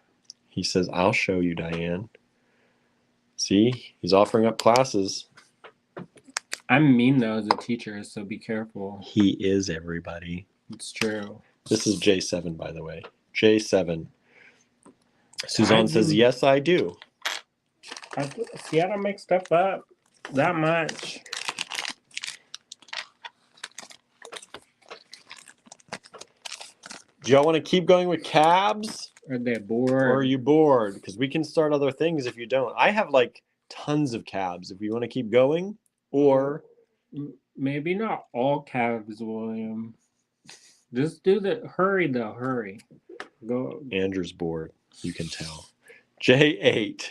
He says, I'll show you, Diane. See, he's offering up classes. I'm mean, though, as a teacher, so be careful. He is, everybody. It's true. This is J7, by the way. J7. Suzanne says, yes, I do. I don't make stuff up that much. Do y'all want to keep going with cabs? Are they bored? Or are you bored? Because we can start other things if you don't. I have like tons of cabs if you want to keep going. Or maybe not all cabs, William. Just do hurry though, hurry. Go. Andrew's bored, you can tell. J8.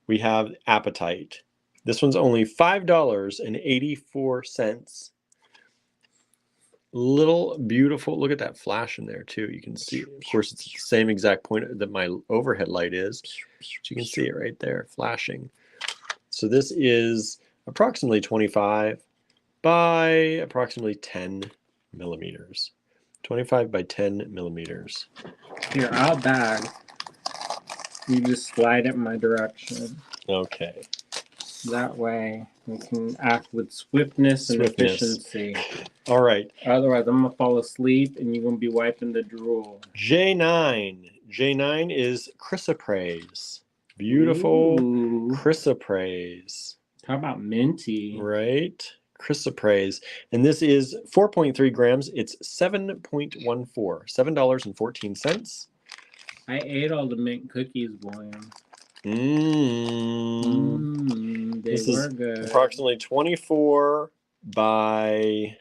We have Appetite. This one's only $5.84. Little beautiful. Look at that flash in there too. You can see, of course, it's the same exact point that my overhead light is. But you can see it right there flashing. So this is approximately 25 by approximately 10 millimeters. 25 by 10 millimeters. Here, I'll bag. You just slide it my direction. Okay. That way we can act with swiftness and efficiency. All right. Otherwise, I'm going to fall asleep and you're going to be wiping the drool. J9. J9 is chrysoprase. Beautiful chrysoprase. How about minty? Right. Chrysoprase. And this is 4.3 grams. It's 7.14. $7.14. I ate all the mint cookies, William. They were good. Approximately 24 by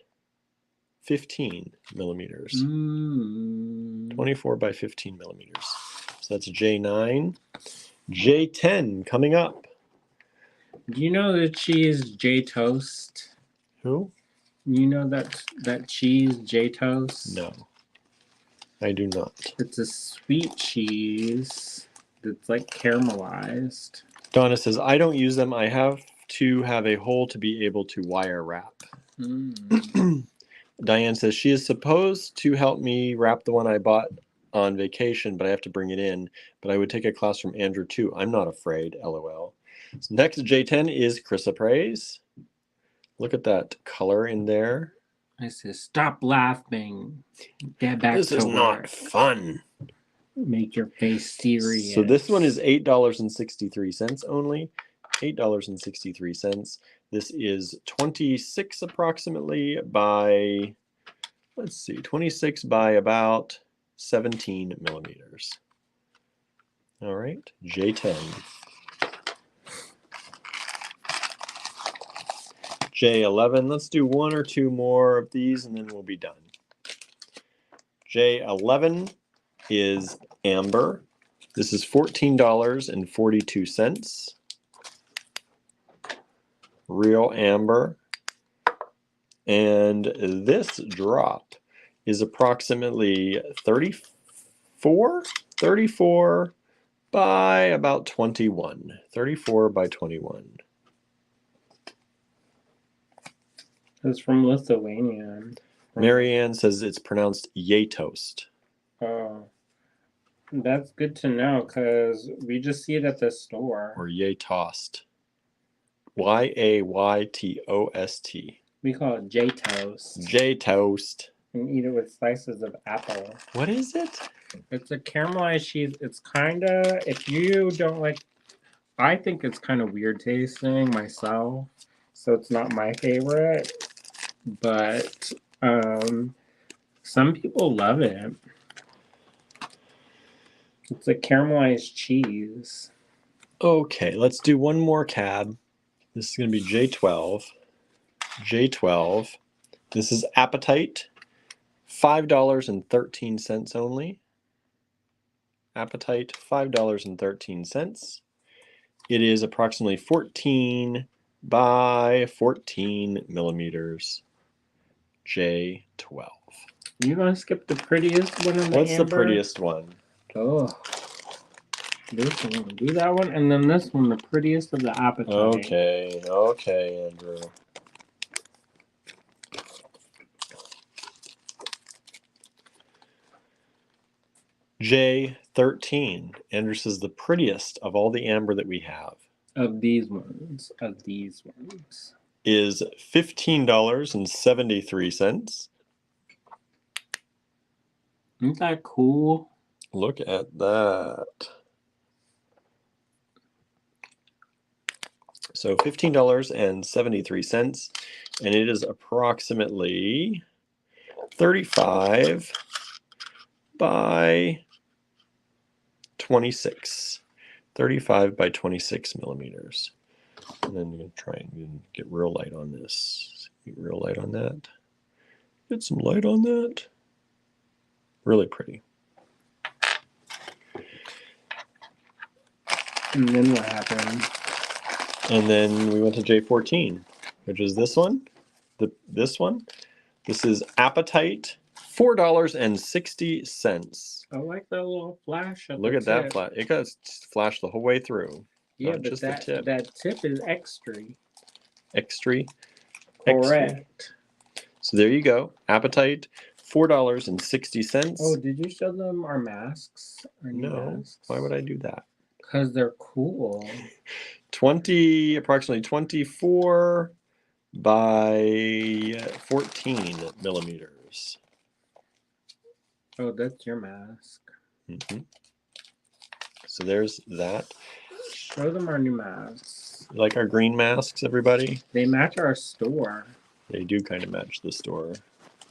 15 millimeters. 24 by 15 millimeters. So that's J9. J10 coming up. Do you know the cheese J-Toast? Who? You know that cheese J-Toast? No, I do not. It's a sweet cheese that's like caramelized. Donna says, I don't use them. I have to have a hole to be able to wire wrap. Diane says, she is supposed to help me wrap the one I bought on vacation, but I have to bring it in. But I would take a class from Andrew too. I'm not afraid, LOL. So next J10 is chrysoprase. Look at that color in there. I said, stop laughing. Get back this to is work. Not fun. Make your face serious. So this one is $8.63 only. $8.63. This is 26 approximately by, let's see, 26 by about 17 millimeters. All right, J10. J11, let's do one or two more of these and then we'll be done. J11 is amber. This is $14.42. Real amber. And this drop is approximately 34 by about 21. 34 by 21. It's from Lithuania. Marianne says it's pronounced yay toast. Oh, that's good to know because we just see it at the store. Or yay tossed. Yaytost. We call it J-toast. J toast. And eat it with slices of apple. What is it? It's a caramelized cheese. It's kind of, if you don't like, I think it's kind of weird tasting myself. So it's not my favorite. But some people love it. It's a caramelized cheese. Okay, let's do one more cab. This is going to be J12. J12. This is Appetite. $5.13 only. Appetite, $5.13. It is approximately 14 by 14 millimeters. J12. You gonna skip the prettiest one in the What's amber? the prettiest one? Oh, this one. Do that one, and then this one, the prettiest of the appetite. Okay, Andrew. J13. Andrew says the prettiest of all the amber that we have. Of these ones. Is $15.73. Isn't that cool? Look at that. So $15.73, and it is approximately 35 by 26. 35 by 26 millimeters. And then I'm going to try and get real light on this. Get real light on that. Get some light on that. Really pretty. And then what happened? And then we went to J14, which is this one. This one. This is Appetite, $4.60. I like that little flash. Look at that flash. It got flashed the whole way through. Yeah, Not but just the tip. that tip is extra. Extra. Correct. So there you go. Appetite, $4.60. Oh, did you show them our masks? Our new No. masks? Why would I do that? Because they're cool. Approximately 24 by 14 millimeters. Oh, that's your mask. So there's that. Show them our new masks. You like our green masks, everybody? They match our store. They do kind of match the store.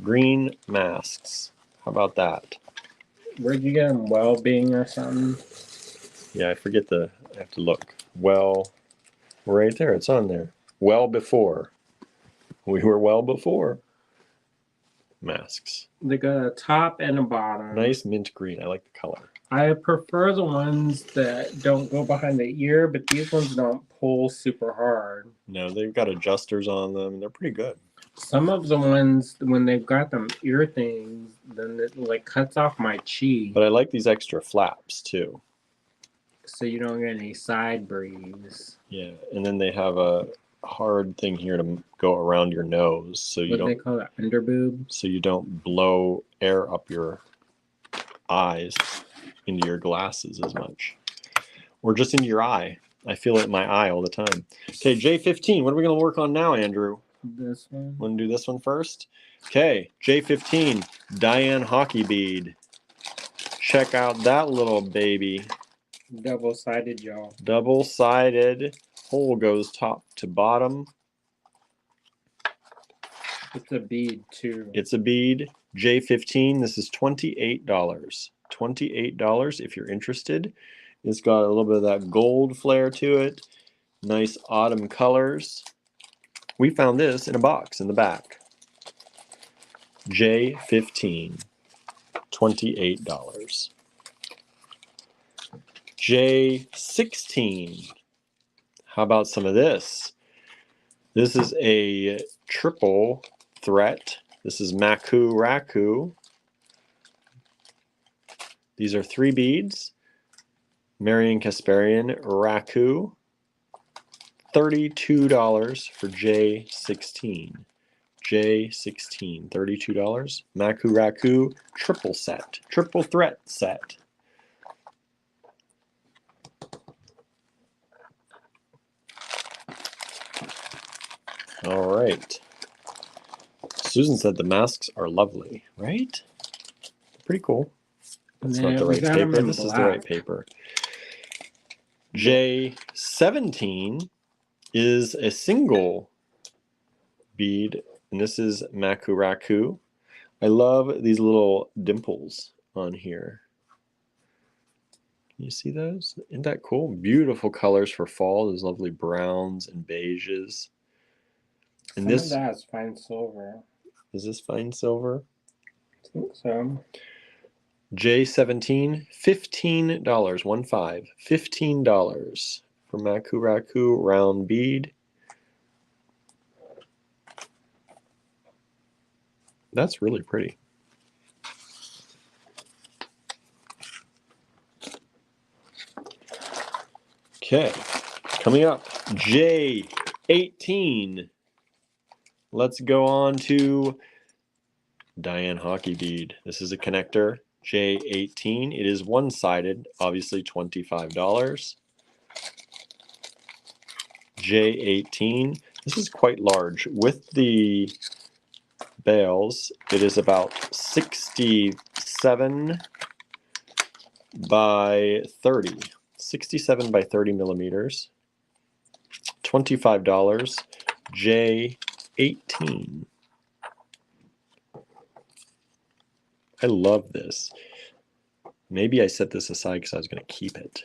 Green masks. How about that? Where'd you get them? Well-being or something? Yeah, I forget I have to look. Well, right there. It's on there. Well before. We were well before. Masks. They got a top and a bottom. Nice mint green. I like the color. I prefer the ones that don't go behind the ear, but these ones don't pull super hard. No, they've got adjusters on them. They're pretty good. Some of the ones, when they've got them ear things, then it like cuts off my cheek. But I like these extra flaps too. So you don't get any side breeze. Yeah, and then they have a hard thing here to go around your nose, so you What they call it, underboob. so you don't blow air up your eyes into your glasses as much, or just into your eye. I feel it in my eye all the time. Okay, J15. What are we going to work on now, Andrew? This one. Want to do this one first? Okay, J15. Diane hockey bead. Check out that little baby. Double-sided, y'all. Double-sided. Hole goes top to bottom. It's a bead too. It's a bead. J15. This is $28. $28 if you're interested. It's got a little bit of that gold flare to it. Nice autumn colors. We found this in a box in the back. J15. $28. J16. How about some of this? This is a triple threat. This is Maku Raku. These are 3 beads. Marion Kasparian Raku. $32 for J16. J16, $32. Maku Raku triple set, triple threat set. All right. Susan said the masks are lovely, right? Pretty cool. That's not the right paper. This is the right paper. J17 is a single bead, and this is Maku Raku. I love these little dimples on here. Can you see those? Isn't that cool? Beautiful colors for fall. Those lovely browns and beiges. And Some of that is fine silver. Is this fine silver? I think so. J17, $15. $15 for Maku Raku round bead. That's really pretty. Okay, coming up, J18. Let's go on to Diane hockey bead. This is a connector, J18. It is one-sided, obviously $25. J18. This is quite large. With the bales, it is about 67 by 30. 67 by 30 millimeters. $25. J18. I love this. Maybe I set this aside because I was going to keep it.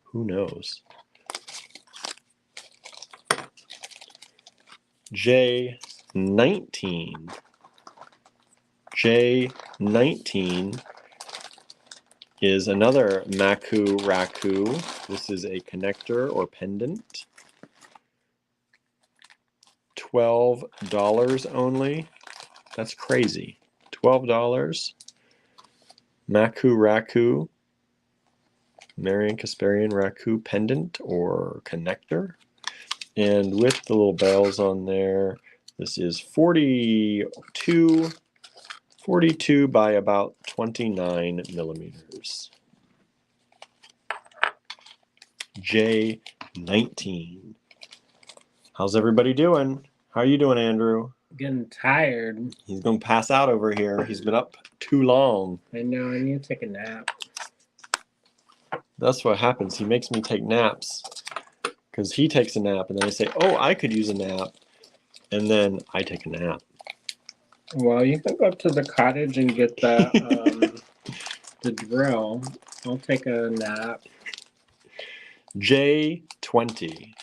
Who knows? J19. J19 is another Maku Raku. This is a connector or pendant. $12 only. That's crazy. $12. Maku Raku. Marion Kasparian Raku pendant or connector. And with the little bells on there, this is 42 by about 29 millimeters. J19. How's everybody doing? How are you doing, Andrew? Getting tired. He's going to pass out over here. He's been up too long. I know, I need to take a nap. That's what happens. He makes me take naps. Because he takes a nap, and then I say, oh, I could use a nap. And then I take a nap. Well, you can go up to the cottage and get the the drill. I'll take a nap. J20.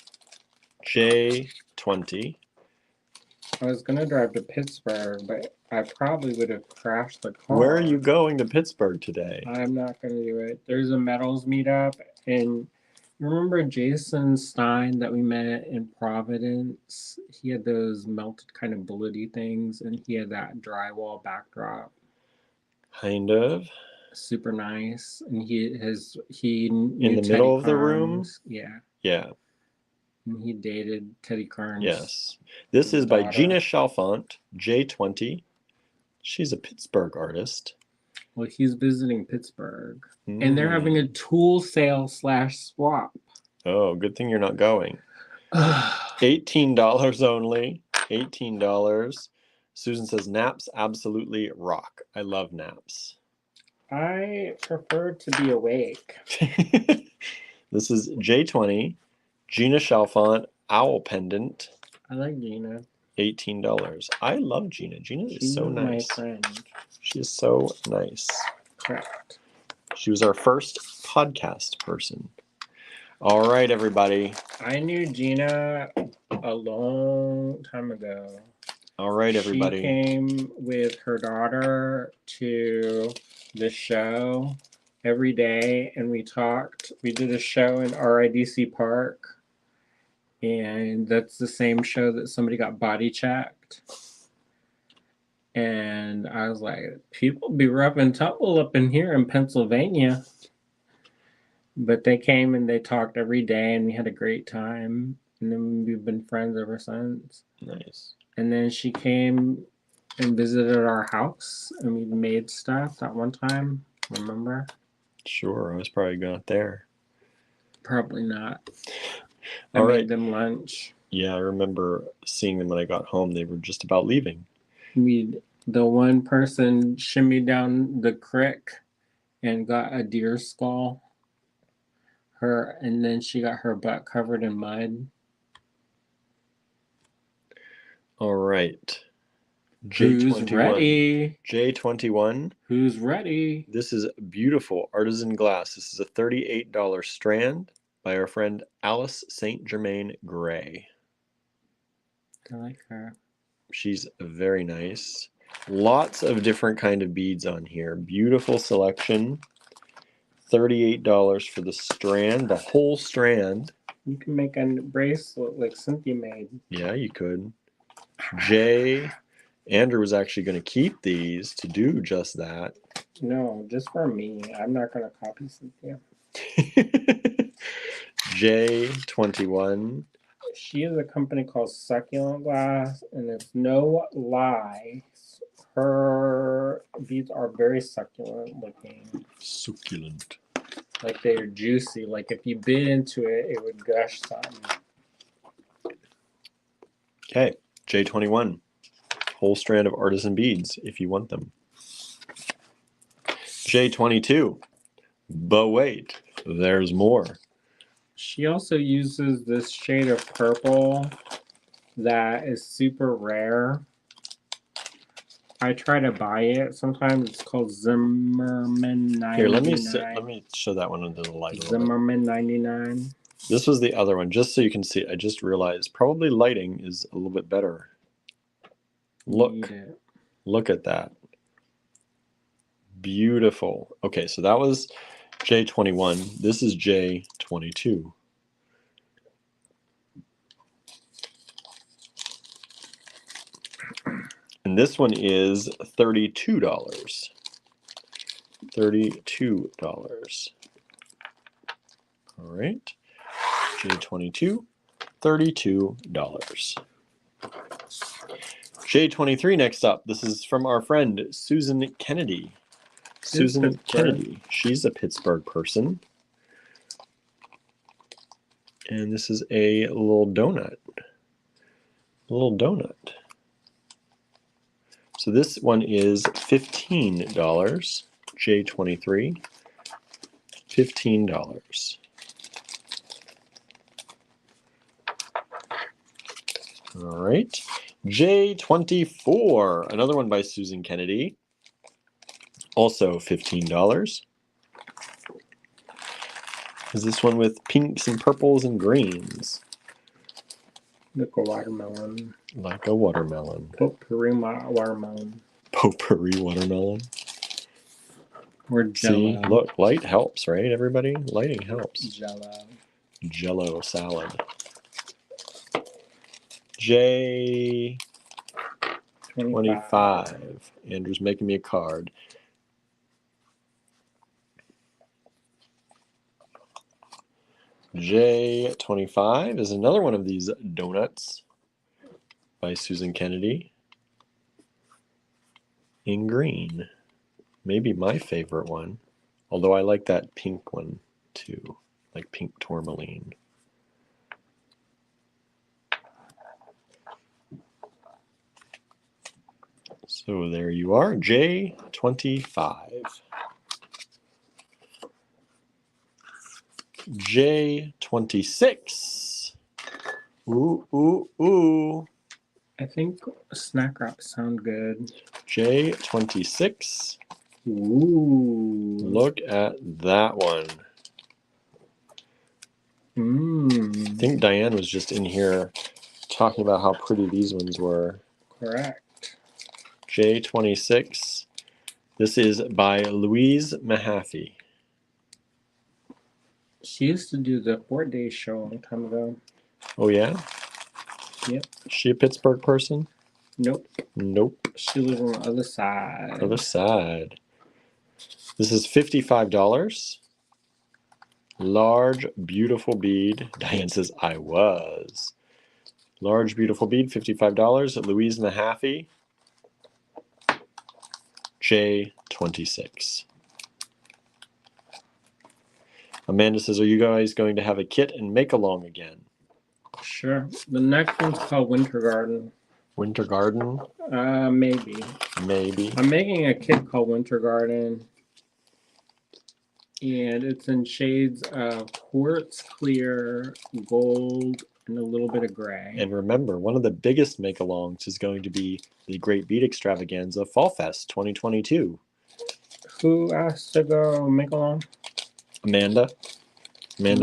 J20. I was going to drive to Pittsburgh, but I probably would have crashed the car. Where are you going to Pittsburgh today? I'm not going to do it. There's a metals meetup, and you remember Jason Stein that we met in Providence? He had those melted kind of bullety things, and he had that drywall backdrop. Kind of. Super nice. And he in the middle of the room? Yeah. Yeah. And he dated Teddy Kearns. Yes. This is by Gina Chalfant, J20. She's a Pittsburgh artist. Well, he's visiting Pittsburgh. And they're having a tool sale / swap. Oh, good thing you're not going. $18 only. $18. Susan says naps absolutely rock. I love naps. I prefer to be awake. This is J20. Gina Chalfant Owl Pendant. I like Gina. $18. I love Gina. Gina is She's so nice. my friend. She is so nice. Correct. She was our first podcast person. All right, everybody. I knew Gina a long time ago. All right, everybody. She came with her daughter to the show every day, and we talked. We did a show in RIDC Park, and that's the same show that somebody got body checked. And I was like, people be rough and tumble up in here in Pennsylvania. But they came and they talked every day, and we had a great time. And then we've been friends ever since. Nice. And then she came and visited our house, and we made stuff that one time. Remember? Sure, I was probably not there. Probably not. I All made right. them lunch. Yeah, I remember seeing them when I got home. They were just about leaving. The one person shimmied down the creek and got a deer skull. And then she got her butt covered in mud. All right. Who's ready? J21. Who's ready? This is beautiful artisan glass. This is a $38 strand by our friend Alice St. Germain Gray. I like her. She's very nice. Lots of different kind of beads on here. Beautiful selection. $38 for the strand, the whole strand. You can make a bracelet like Cynthia made. Yeah, you could. Andrew was actually going to keep these to do just that. No, just for me. I'm not going to copy Cynthia. J21. She has a company called Succulent Glass, and it's no lie. Her beads are very succulent looking. Succulent. Like they're juicy. Like if you bit into it, it would gush some. Okay, J21. Whole strand of artisan beads if you want them. J22. But wait, there's more. She also uses this shade of purple that is super rare. I try to buy it. Sometimes it's called Zimmerman 99. Here, let me show that one under the light. Zimmerman 99. This was the other one, just so you can see. I just realized probably lighting is a little bit better. Look at that. Beautiful. Okay, so that was J21. This is J22. And this one is $32. $32. All right. J22, $32. J23 next up. This is from our friend Susan Kennedy. Susan Kennedy. She's a Pittsburgh person. And this is a little donut. So this one is $15. J23. $15. All right. J24. Another one by Susan Kennedy. Also $15. Is this one with pinks and purples and greens? Like a watermelon. Like a watermelon. Potpourri watermelon. Potpourri watermelon. Or jello. See, look, light helps, right, everybody? Lighting helps. Jello. Jello salad. J25. Andrew's making me a card. J25 is another one of these donuts by Susan Kennedy in green. Maybe my favorite one, although I like that pink one too, like pink tourmaline. So there you are, J25. J26. Ooh, ooh, ooh. I think snack wraps sound good. J26. Ooh. Look at that one. I think Diane was just in here talking about how pretty these ones were. Correct. J26. This is by Louise Mahaffey. She used to do the 4-Day show a long time ago. Oh, yeah? Yep. Is she a Pittsburgh person? Nope. Nope. She lives on the other side. Other side. This is $55. Large, beautiful bead. Diane says, I was. Large, beautiful bead, $55. Louise Mahaffey. J26. Amanda says, are you guys going to have a kit and make along again? Sure. The next one's called Winter Garden. Winter Garden? Maybe. Maybe. I'm making a kit called Winter Garden. And it's in shades of quartz clear, gold, and a little bit of gray. And remember, one of the biggest make-alongs is going to be the Great Bead Extravaganza Fall Fest 2022. Who asked to go make along? Amanda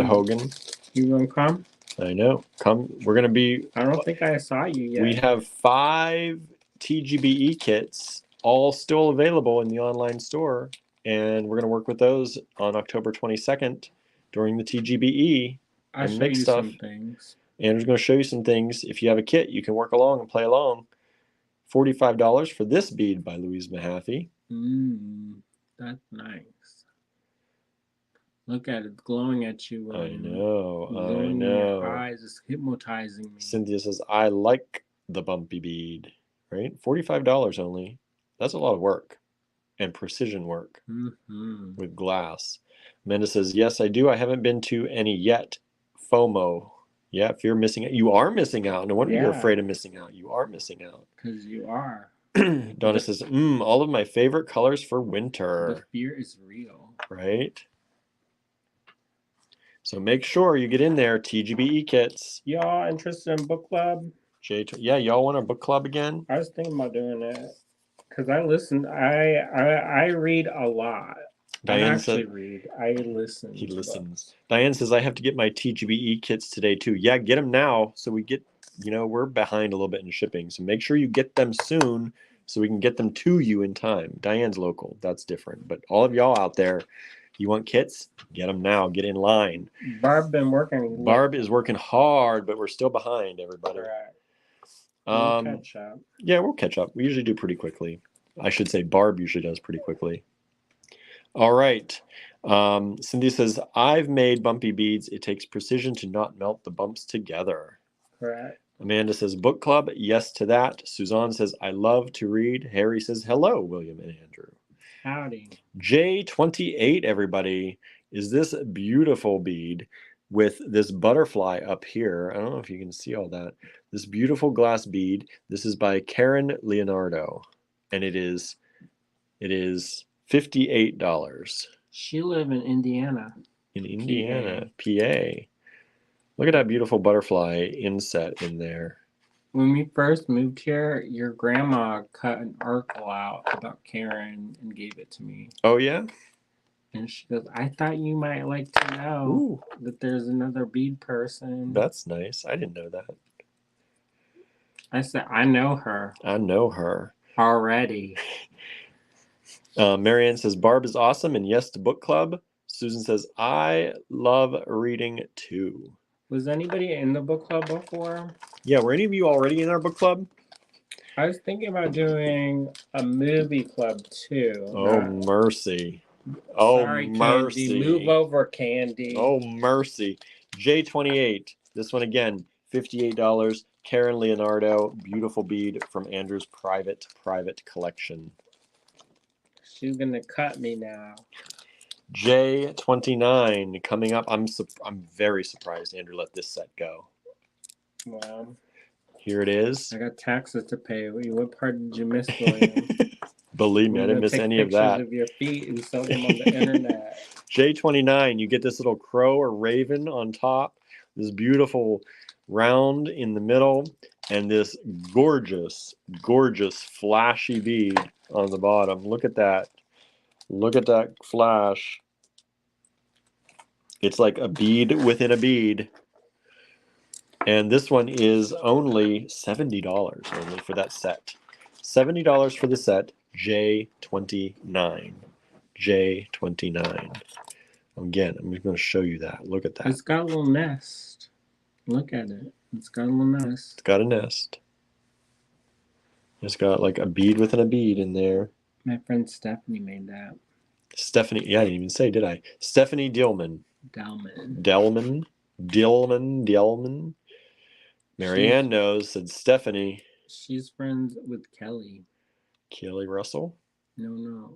Hogan. You gonna come? I know. Come. We're going to be... I don't think I saw you yet. We have 5 TGBE kits all still available in the online store. And we're going to work with those on October 22nd during the TGBE. I'll show you some things. Andrew's going to show you some things. If you have a kit, you can work along and play along. $45 for this bead by Louise Mahaffey. That's nice. Look at it glowing at you. I know. Glowing in your eyes is hypnotizing me. Cynthia says, I like the bumpy bead. Right? $45 only. That's a lot of work. And precision work with glass. Amanda says, yes, I do. I haven't been to any yet. FOMO. Yeah, if you're missing out, you are missing out. No wonder you're afraid of missing out. You are missing out. Because you are. Donna says, all of my favorite colors for winter. The fear is real. Right? So make sure you get in there, TGBE kits. Y'all interested in book club? Yeah, y'all want our book club again? I was thinking about doing it. Because I listen, I read a lot. Diane said, I listen. He listens. Diane says, I have to get my TGBE kits today too. Yeah, get them now so we get, we're behind a little bit in shipping. So make sure you get them soon so we can get them to you in time. Diane's local. That's different. But all of y'all out there, you want kits? Get them now. Get in line. Barb is working hard, but we're still behind, everybody. Right. Catch up. Yeah, we'll catch up. We usually do pretty quickly. I should say Barb usually does pretty quickly. All right. Cindy says, I've made bumpy beads. It takes precision to not melt the bumps together. Correct. Amanda says, book club. Yes to that. Suzanne says, I love to read. Harry says, hello, William and Andrew. Howdy. J28, everybody, is this beautiful bead with this butterfly up here. I don't know if you can see all that. This beautiful glass bead. This is by Karen Leonardo, and it is $58. She lives in Indiana. In Indiana, PA. Look at that beautiful butterfly inset in there. When we first moved here, your grandma cut an article out about Karen and gave it to me. Oh, yeah? And she goes, I thought you might like to know that there's another bead person. That's nice. I didn't know that. I said, I know her. I know her. Already. Marianne says, Barb is awesome and yes to book club. Susan says, I love reading too. Was anybody in the book club before? Yeah, were any of you already in our book club? I was thinking about doing a movie club too. Oh, mercy. Oh, sorry, mercy. Candy. Move over, Candy. Oh, mercy. J28. This one again, $58. Karen Leonardo, beautiful bead from Andrew's private collection. She's gonna cut me now. J29 coming up. I'm very surprised Andrew let this set go. Wow. Here it is. I got taxes to pay. What part did you miss, William? Believe me, I didn't miss any of that. Of your feet and sell them on the internet. J29, you get this little crow or raven on top. This beautiful round in the middle. And this gorgeous, gorgeous flashy bead on the bottom. Look at that. Look at that flash. It's like a bead within a bead. And this one is only $70 only for that set. $70 for the set, J29. J29. Again, I'm just going to show you that. Look at that. It's got a little nest. Look at it. It's got a little nest. It's got a nest. It's got like a bead within a bead in there. My friend Stephanie made that. Stephanie, yeah, I didn't even say, did I? Stephanie Dillman. Dillman. Marianne knows, said Stephanie. She's friends with Kelly. Kelly Russell? No.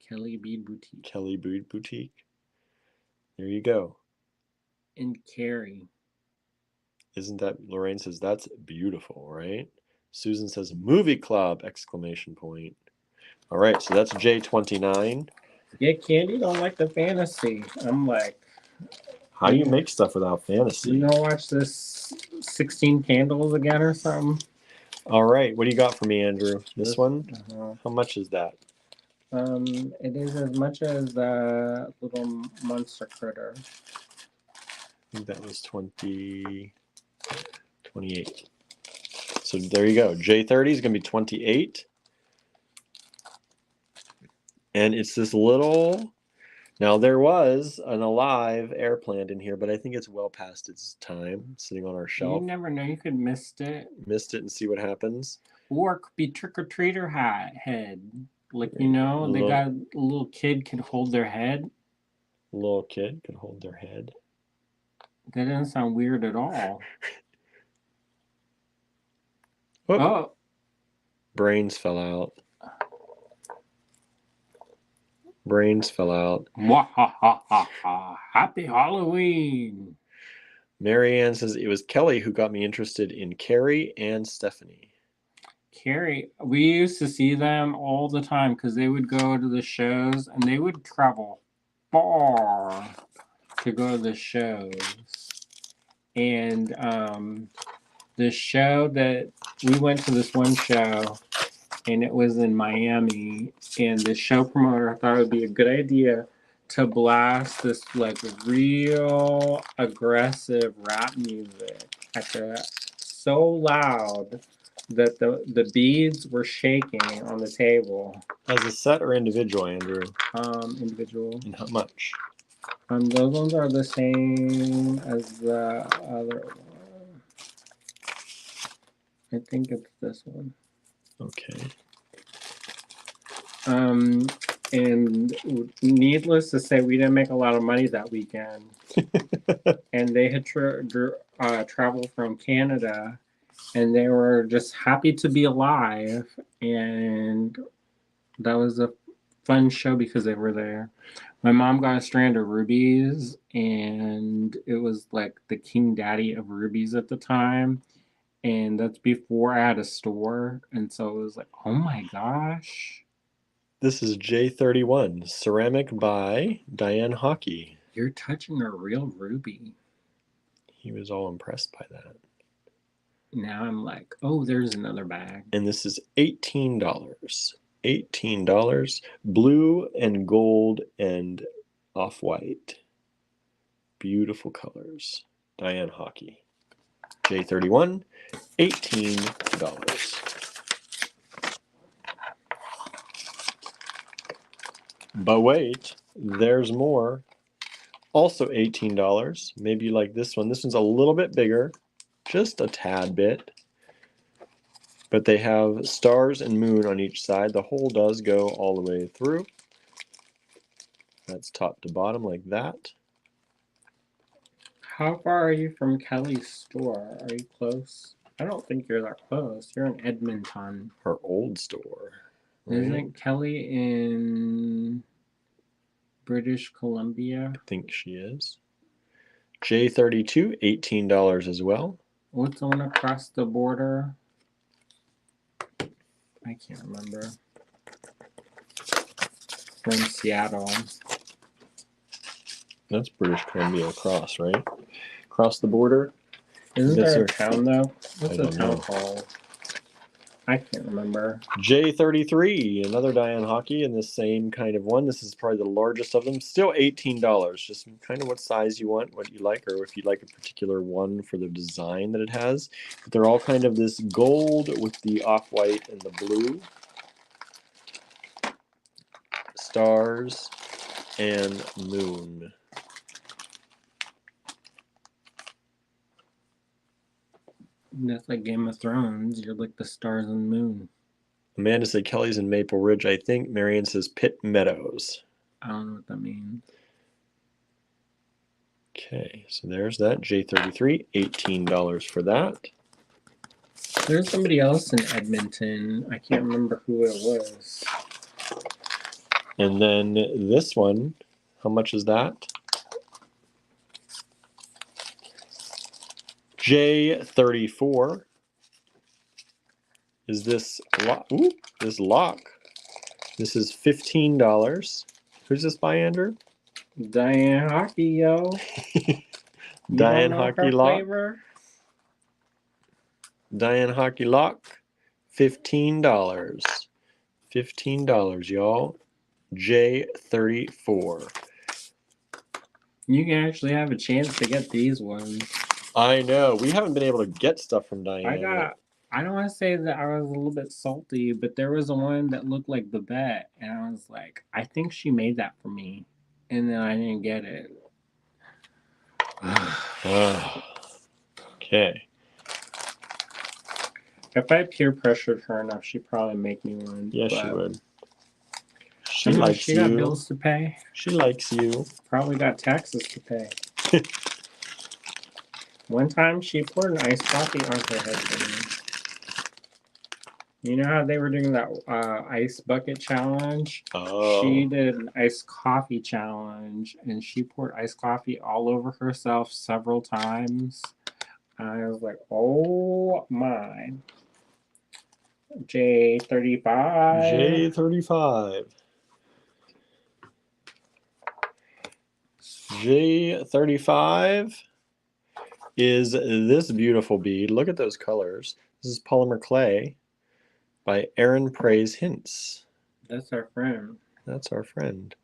Kelly Bead Boutique. Kelly Bead Boutique. There you go. And Carrie. Isn't that, Lorraine says, that's beautiful, right? Susan says, movie club, exclamation point. All right, so that's J29. Yeah, Candy don't like the fantasy. I'm like, how do you make stuff without fantasy? You gonna watch this 16 Candles again or something? All right, what do you got for me, Andrew? This one? How much is that? It is as much as the little monster critter. I think that was 28. So there you go. J30 is going to be 28. And it's this little... Now, there was an alive air plant in here, but I think it's well past its time, sitting on our shelf. You never know. You could missed it. Missed it and see what happens. Or it could be trick-or-treater head. Like, you know, they got a little kid could hold their head. A little kid could hold their head. That doesn't sound weird at all. Oh. Brains fell out. Brains fell out. Happy Halloween. Marianne says it was Kelly who got me interested in Carrie and Stephanie. Carrie, we used to see them all the time because they would go to the shows and they would travel far to go to the shows. And the show that we went to, this one show, and it was in Miami, and the show promoter thought it would be a good idea to blast this like real aggressive rap music so loud that the beads were shaking on the table. As a set or individual, Andrew? Individual. And how much? Those ones are the same as the other one. I think it's this one. Okay. And needless to say, we didn't make a lot of money that weekend. And they had traveled from Canada, and they were just happy to be alive. And that was a fun show because they were there. My mom got a strand of rubies, and it was like the king daddy of rubies at the time. And that's before I had a store. And so it was like, oh my gosh. This is J31, ceramic by Diane Hockey. You're touching a real ruby. He was all impressed by that. Now I'm like, oh, there's another bag. And this is $18. $18. Blue and gold and off-white. Beautiful colors. Diane Hockey. J31, $18. But wait, there's more. Also $18. Maybe you like this one. This one's a little bit bigger, just a tad bit. But they have stars and moon on each side. The hole does go all the way through. That's top to bottom like that. How far are you from Kelly's store? Are you close? I don't think you're that close. You're in Edmonton. Her old store. Right? Isn't Kelly in British Columbia? I think she is. J32, $18 as well. What's the one across the border? I can't remember. From Seattle. That's British Columbia across, right? Across the border. Isn't Yes, there a sir. town though? What's I the don't town know. called? I can't remember. J33, another Diane hockey in the same kind of one. This is probably the largest of them. Still $18. Just kind of what size you want, what you like, or if you like a particular one for the design that it has. But they're all kind of this gold with the off-white and the blue. Stars and moon. That's like Game of Thrones. You're like the stars and moon. Amanda said Kelly's in Maple Ridge, I think. Marion says Pitt Meadows. I don't know what that means. Okay, so there's that. J33, $18 for that. There's somebody else in Edmonton. I can't remember who it was. And then this one, how much is that? J34. Is this lock? Ooh, this lock. This is $15. Who's this by, Andrew? Diane Hockey, yo. Diane Hockey lock. Flavor? Diane Hockey lock. $15. $15, y'all. J34. You can actually have a chance to get these ones. I know. We haven't been able to get stuff from Diane. I don't want to say that I was a little bit salty, but there was a one that looked like Babette, and I was like, I think she made that for me, and then I didn't get it. Okay. If I peer pressured her enough, she'd probably make me one. Yes, she would. She She likes she you. got bills to pay. She likes you. Probably got taxes to pay. One time, she poured an iced coffee on her head for me. You know how they were doing that ice bucket challenge? Oh. She did an iced coffee challenge, and she poured iced coffee all over herself several times. I was like, oh my. J35. J35. J35 is this beautiful bead. Look at those colors. This is polymer clay by Aaron Praise Hints. That's our friend. That's our friend.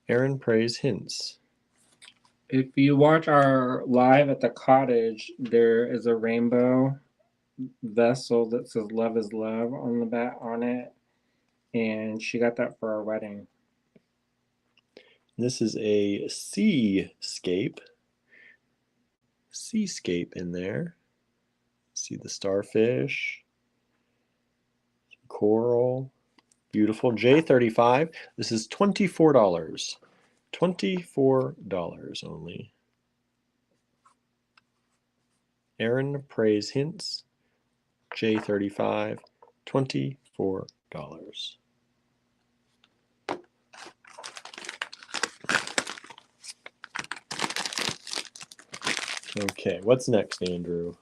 Aaron Praise Hints. If you watch our live at the cottage, there is a rainbow vessel that says "Love is Love" on the back on it, and she got that for our wedding. This is a seascape. Seascape in there. See the starfish. Coral. Beautiful. J35. This is $24. $24 only. Aaron Praise Hints. J35. $24. Okay, what's next, Andrew?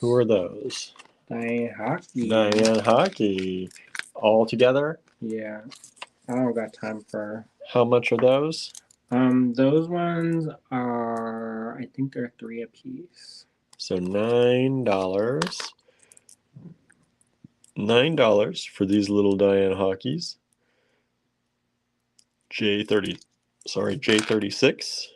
Who are those? Diane Hockey. Diane Hockey. All together? Yeah. I don't got time for. How much are those? Those ones are, I think they're 3 a piece. So $9. $9 for these little Diane Hockeys. J36.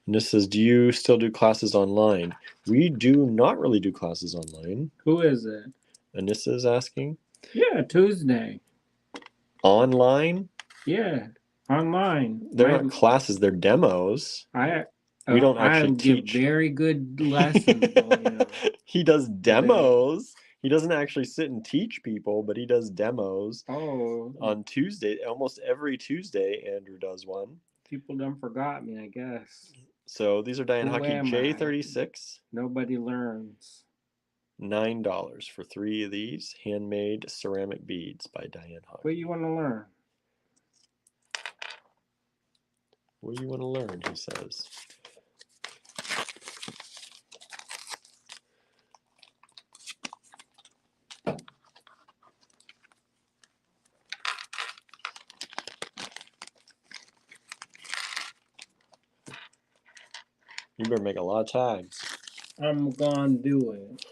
And this says, do you still do classes online? We do not really do classes online. Who is it? Anissa is asking. Yeah, Tuesday. Online? Yeah, online. They're not classes, they're demos. We don't actually teach. Give very good lessons. He does demos. He doesn't actually sit and teach people, but he does demos. Oh. On Tuesday, almost every Tuesday, Andrew does one. People done forgot me, I guess. So these are Diane Hockey J36. Nobody learns. $9 for 3 of these handmade ceramic beads by Diane Hockey. What do you want to learn? What do you want to learn, he says. You better make a lot of tags. I'm gonna do it.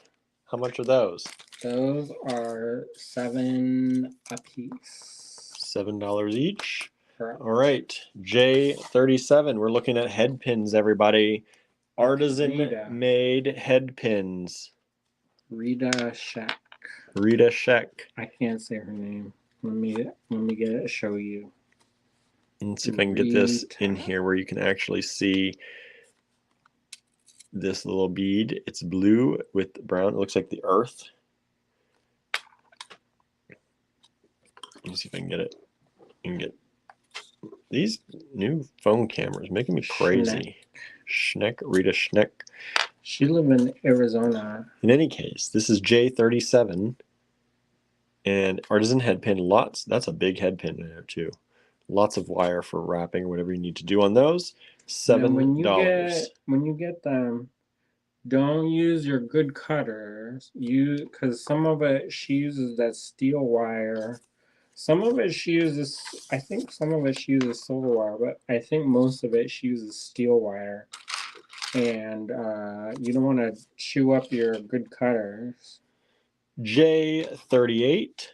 How much are those? Those are $7 a piece. $7 each. Correct. All right, J37. We're looking at head pins, everybody. Artisan made head pins. Rita Sheck. Rita Sheck. I can't say her name. Let me get it. Show you. Let's see if I can get this in here where you can actually see this little bead. It's blue with brown. It looks like the earth. Let me see if I can get it. You can get these new phone cameras making me crazy. Schneck, Rita Schneck. She lives in Arizona. In any case, this is J37 and Artisan head pin. Lots. That's a big head pin in there too. Lots of wire for wrapping, whatever you need to do on those. $7. When you get them, don't use your good cutters. Because some of it she uses that steel wire. Some of it she uses. I think some of it she uses silver wire, but I think most of it she uses steel wire. And you don't want to chew up your good cutters. J38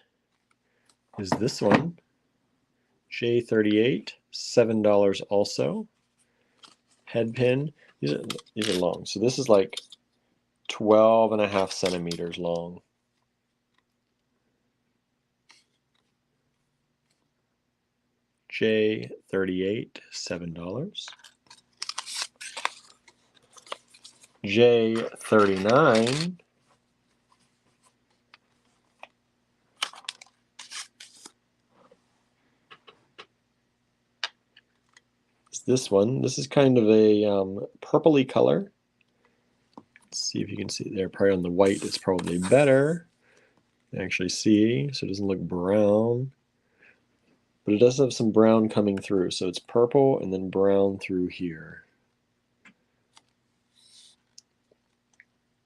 is this one. J38, $7 also. Head pin. These are long. So this is like 12.5 centimeters long. J38, $7. J39. This one. This is kind of a purpley color. Let's see if you can see it there. Probably on the white it's probably better. Actually see, so it doesn't look brown. But it does have some brown coming through. So it's purple and then brown through here.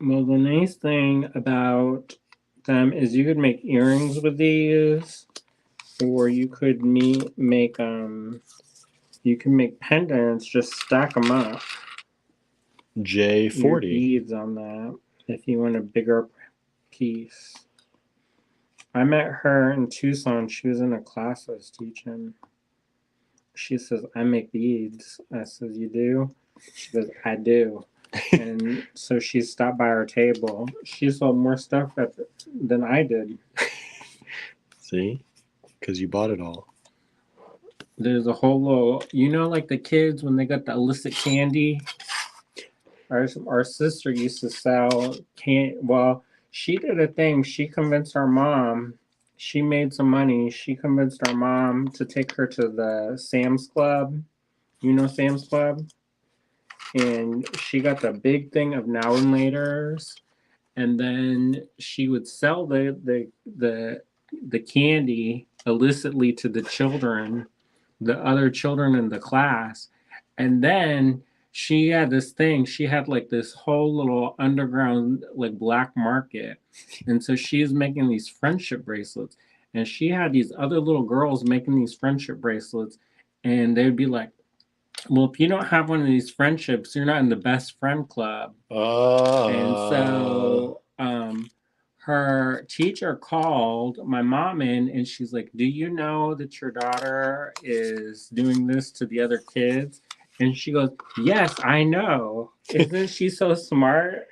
Well, the nice thing about them is you could make earrings with these, or you could make you can make pendants, just stack them up. J40. Your beads on that if you want a bigger piece. I met her in Tucson. She was in a class I was teaching. She says, I make beads. I says, you do? She goes, I do. And so she stopped by our table. She sold more stuff than I did. See? Because you bought it all. There's a whole little, like the kids when they got the illicit candy. Our sister used to sell candy. Well, she did a thing. She convinced our mom. She made some money. She convinced our mom to take her to the Sam's Club. You know Sam's Club? And she got the big thing of Now and Laters. And then she would sell the candy illicitly to the children, the other children in the class. And then she had this thing. She had like this whole little underground like black market. And so she's making these friendship bracelets. And she had these other little girls making these friendship bracelets. And they'd be like, well, if you don't have one of these friendships, you're not in the best friend club. And so her teacher called my mom in and she's like, do you know that your daughter is doing this to the other kids? And she goes, yes, I know. Isn't she so smart?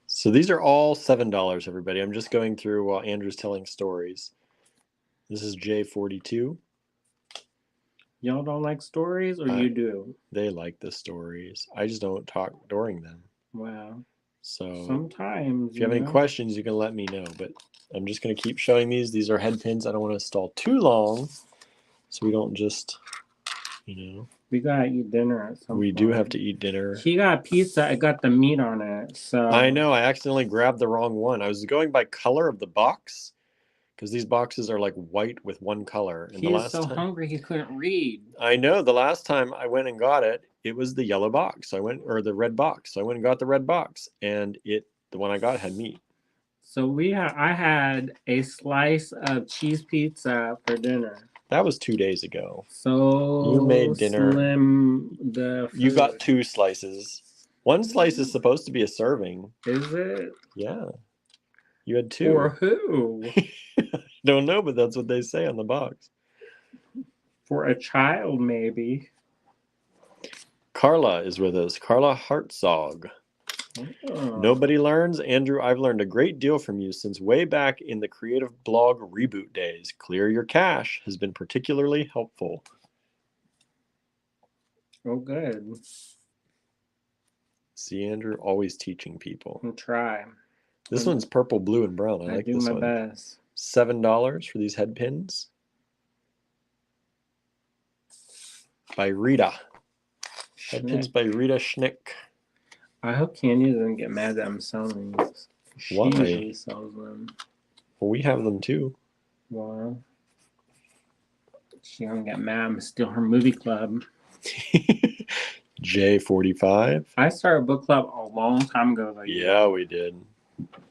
So these are all $7, everybody. I'm just going through while Andrew's telling stories. This is J42. Y'all don't like stories, or you do? They like the stories. I just don't talk during them. Wow. So sometimes, if you have any questions, you can let me know. But I'm just going to keep showing these. These are head pins. I don't want to stall too long, so we don't just, We gotta eat dinner at some point. We do have to eat dinner. He got pizza. I got the meat on it. So I know. I accidentally grabbed the wrong one. I was going by color of the box. Because these boxes are like white with one color. And he was so hungry he couldn't read. I know. The last time I went and got it, it was the yellow box. Or the red box. So I went and got the red box, and the one I got had meat. So I had a slice of cheese pizza for dinner. That was 2 days ago. So You made dinner. Slim, the You got food. 2 slices. 1 slice is supposed to be a serving. Is it? Yeah. You had 2. For who? Don't know, but that's what they say on the box. For a child, maybe. Carla is with us. Carla Hartzog. Oh. Nobody learns. Andrew, I've learned a great deal from you since way back in the creative blog reboot days. Clear your cache has been particularly helpful. Oh, good. See, Andrew, always teaching people. I'll try. This one's purple, blue, and brown. I like do this my one. best. $7 for these head pins. By Rita. Head pins by Rita Schnick. I hope Candy doesn't get mad that I'm selling these. She Why? usually sells them. Well, we have them too. Well, she don't get mad. I'm still her movie club. J45. I started book club a long time ago. Like, Yeah, we did.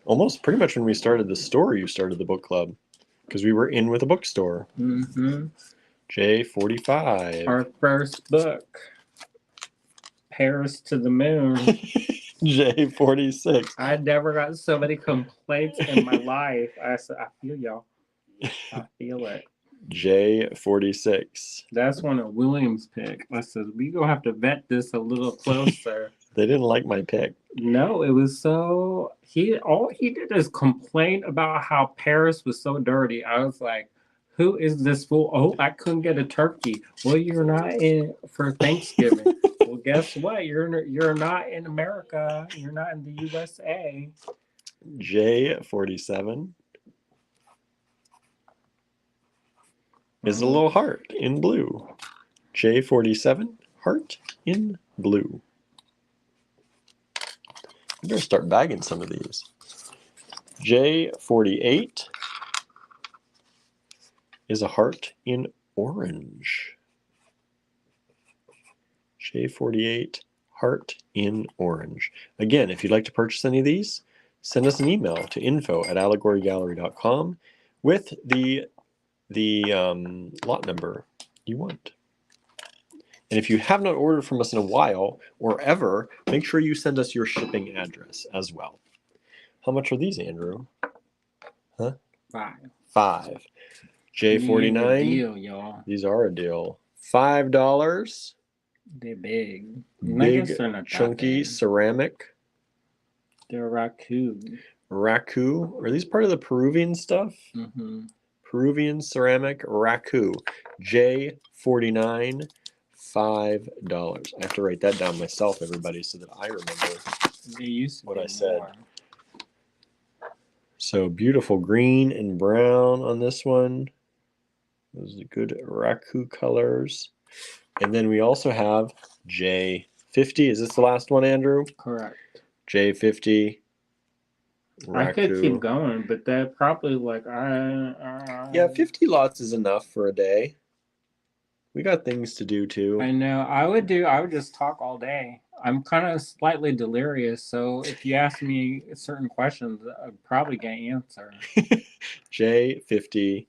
Almost pretty much when we started the store, you started the book club. Because we were in with a bookstore. Mm-hmm. J45. Our first book. Paris to the Moon. J46. I never got so many complaints in my life. I said, I feel y'all. I feel it. J46. That's one of Williams' pick. I said, we gonna have to vet this a little closer. They didn't like my pick. No, it was so all he did is complain about how Paris was so dirty. I was like, who is this fool? Oh, I couldn't get a turkey. Well, you're not in for Thanksgiving. Well, guess what? You're not in America. You're not in the USA. J47 is a little heart in blue. J47, heart in blue. I better start bagging some of these. J48 is a heart in orange. J48, heart in orange. Again, if you'd like to purchase any of these, send us an email to info@allegorygallery.com with the lot number you want. And if you have not ordered from us in a while or ever, make sure you send us your shipping address as well. How much are these, Andrew? Huh? 5. J49. Deal, y'all. These are a deal. $5. They're big. Big, chunky ceramic. They're raccoon. Raku. Are these part of the Peruvian stuff? Mm-hmm. Peruvian ceramic raku. J49. $5. I have to write that down myself, everybody, so that I remember They used to what be I said. more. So beautiful green and brown on this one. Those are good raku colors. And then we also have J50. Is this the last one, Andrew? Correct. J50. Raku. I could keep going, but that probably Yeah, 50 lots is enough for a day. We got things to do too. I know. I would just talk all day. I'm kind of slightly delirious, so if you ask me certain questions, I'd probably get answer. J50.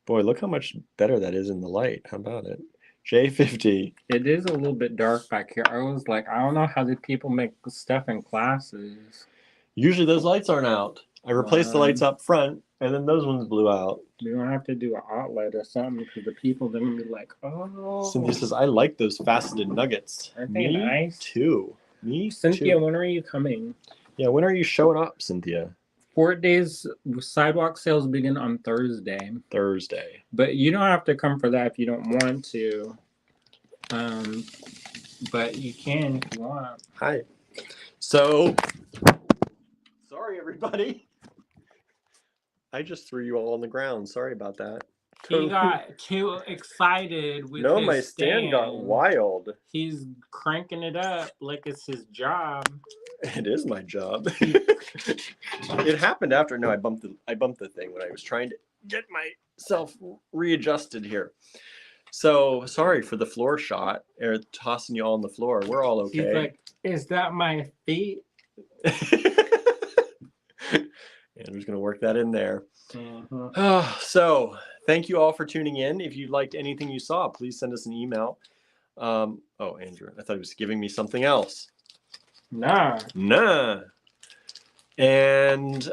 Boy, look how much better that is in the light. How about it? J50. It is a little bit dark back here. I was like, I don't know how the people make stuff in classes. Usually those lights aren't out. I replaced the lights up front, and then those ones blew out. We're going to have to do an outlet or something because the people, they're going to be like, oh. Cynthia says, I like those faceted nuggets. Aren't they Me nice? too. Me Cynthia, too. when are you coming? Yeah, when are you showing up, Cynthia? 4 days, sidewalk sales begin on Thursday. Thursday. But you don't have to come for that if you don't want to. But you can if you want. Hi. So, sorry everybody. I just threw you all on the ground. Sorry about that. He got too excited with No, his my stand got wild. He's cranking it up like it's his job. It is my job. It happened after. No, I bumped the thing when I was trying to get myself readjusted here. So sorry for the floor shot or tossing you all on the floor. We're all okay. He's like, is that my feet? Andrew's gonna work that in there. Uh-huh. So thank you all for tuning in. If you liked anything you saw, please send us an email. Oh, Andrew, I thought he was giving me something else. Nah. And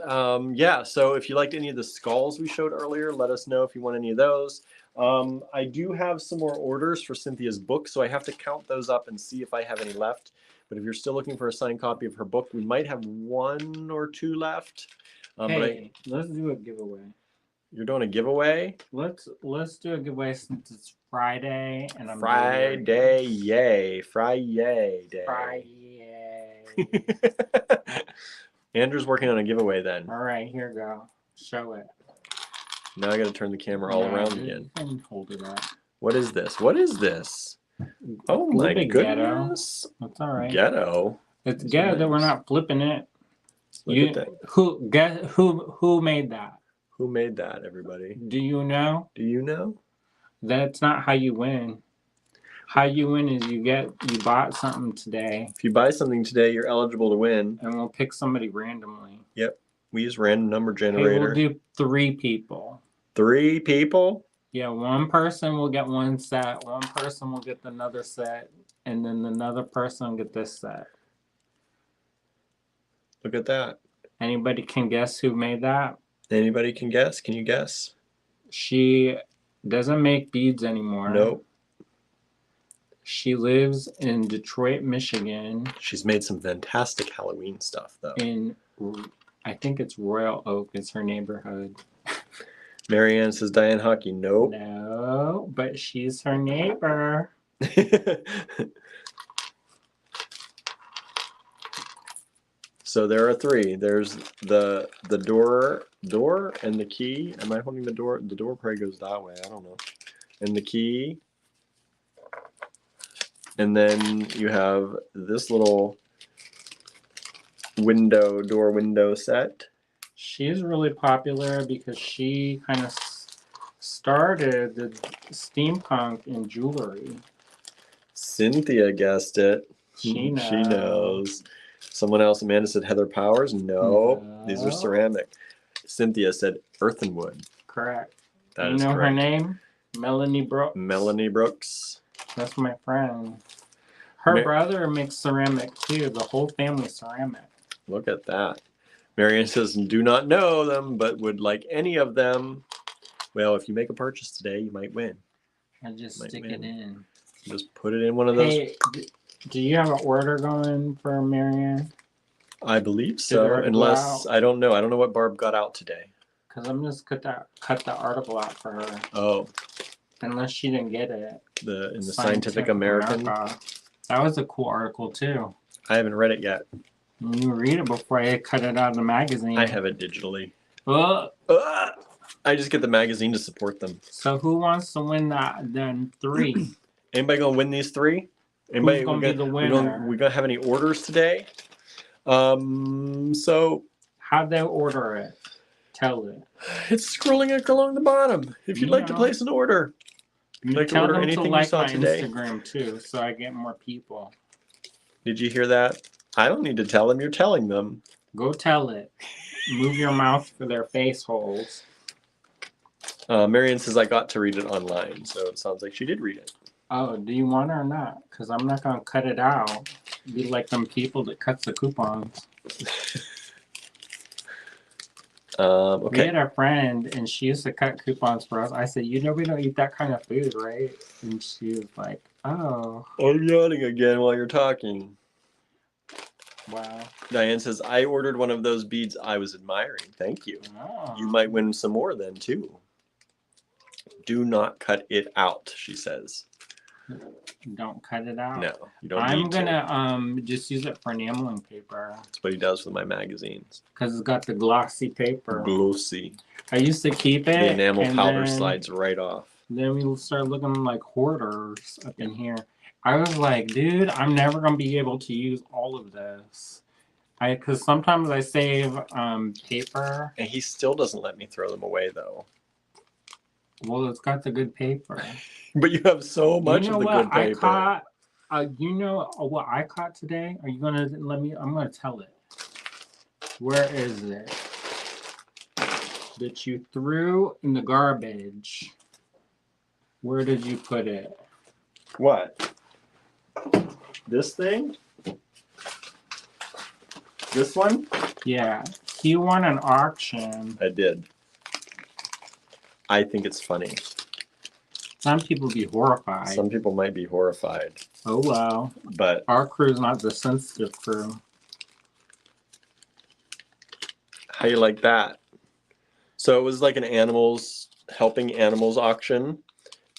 yeah, so if you liked any of the skulls we showed earlier, let us know if you want any of those. I do have some more orders for Cynthia's book, so I have to count those up and see if I have any left. But if you're still looking for a signed copy of her book, we might have 1 or 2 left. Hey, let's do a giveaway. You're doing a giveaway? Let's do a giveaway since it's Friday and I'm Friday, yay. Friday day. Friday. Andrew's working on a giveaway then. All right, here we go. Show it. Now I got to turn the camera all around again. Hold it up. What is this? What is this? Oh my goodness. Ghetto. That's all right. Ghetto. It's ghetto that we're not flipping it. Look at that. Who made that? Who made that, everybody? Do you know? Do you know? That's not how you win. How you win is you bought something today. If you buy something today, you're eligible to win. And we'll pick somebody randomly. Yep. We use random number generator. Hey, we'll do 3 people. 3 people? Yeah, 1 person will get 1 set, 1 person will get another set, and then another person will get this set. Look at that. Anybody can guess who made that? Anybody can guess? Can you guess? She doesn't make beads anymore. Nope. She lives in Detroit, Michigan. She's made some fantastic Halloween stuff, though. I think it's Royal Oak is her neighborhood. Marianne says Diane Hockey. Nope. No, but she's her neighbor. So there are 3. There's the door and the key. Am I holding the door? The door probably goes that way. I don't know. And the key. And then you have this little door window set. She's really popular because she kind of started the steampunk in jewelry. Cynthia guessed it. She knows. She knows. Someone else, Amanda said Heather Powers. No, these are ceramic. Cynthia said earthenwood. Correct. That you is know correct. her name? Melanie Brooks. Melanie Brooks. That's my friend. Her brother makes ceramic too. The whole family's ceramic. Look at that. Marianne says, do not know them, but would like any of them. Well, if you make a purchase today, you might win. I just stick it in. Just put it in one of those. Hey, do you have an order going for Marianne? I believe so, unless I don't know. I don't know what Barb got out today. Because I'm just cut the article out for her. Oh. Unless she didn't get it. In the Scientific American. That was a cool article too. I haven't read it yet. You read it before I cut it out of the magazine. I have it digitally. I just get the magazine to support them. So who wants to win that then 3? Anybody gonna win these 3? Anybody Who's gonna be the winner? We gonna have any orders today? So how'd they order it? Tell it. It's scrolling along the bottom. If you'd like to place an order. You'd like to order anything you saw today. Instagram too, so I get more people. Did you hear that? I don't need to tell them. You're telling them. Go tell it. Move your mouth for their face holes. Marianne says I got to read it online, so it sounds like she did read it. Oh, do you want it or not? Because I'm not going to cut it out. Be like them people that cuts the coupons. Okay. We had a friend, and she used to cut coupons for us. I said, you know we don't eat that kind of food, right? And she was like, oh. I'm yawning again while you're talking. Wow. Diane says, I ordered one of those beads I was admiring. Thank you. Oh. You might win some more then, too. Do not cut it out, she says. Don't cut it out. No, you don't I'm need gonna just use it for enameling paper. That's what he does with my magazines. Because it's got the glossy paper. Glossy. I used to keep it. The enamel powder slides right off. Then we started looking like hoarders up in here. I was like, dude, I'm never gonna be able to use all of this. Because sometimes I save paper. And he still doesn't let me throw them away, though. Well, it's got the good paper. But you have so much of the good paper. I caught? You know what I caught today? Are you gonna let me? I'm gonna tell it. Where is it? that you threw in the garbage. Where did you put it? What? This thing? This one? Yeah. He won an auction. I did. I think it's funny. Some people be horrified. Some people might be horrified. Oh, well. But our crew's not the sensitive crew. how you like that? So it was like an helping animals auction,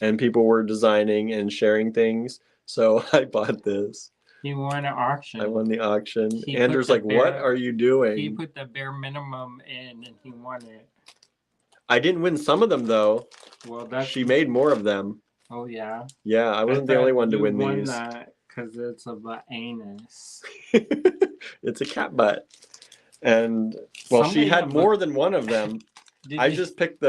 and people were designing and sharing things. So I bought this. He won an auction. I won the auction. Andrew's like, what are you doing? He put the bare minimum in and he won it. I didn't win some of them though. Well, she made more of them. Oh yeah. Yeah, I wasn't the only one to win won these. That because it's of an anus. It's a cat butt. And well, she had more than one of them. I just picked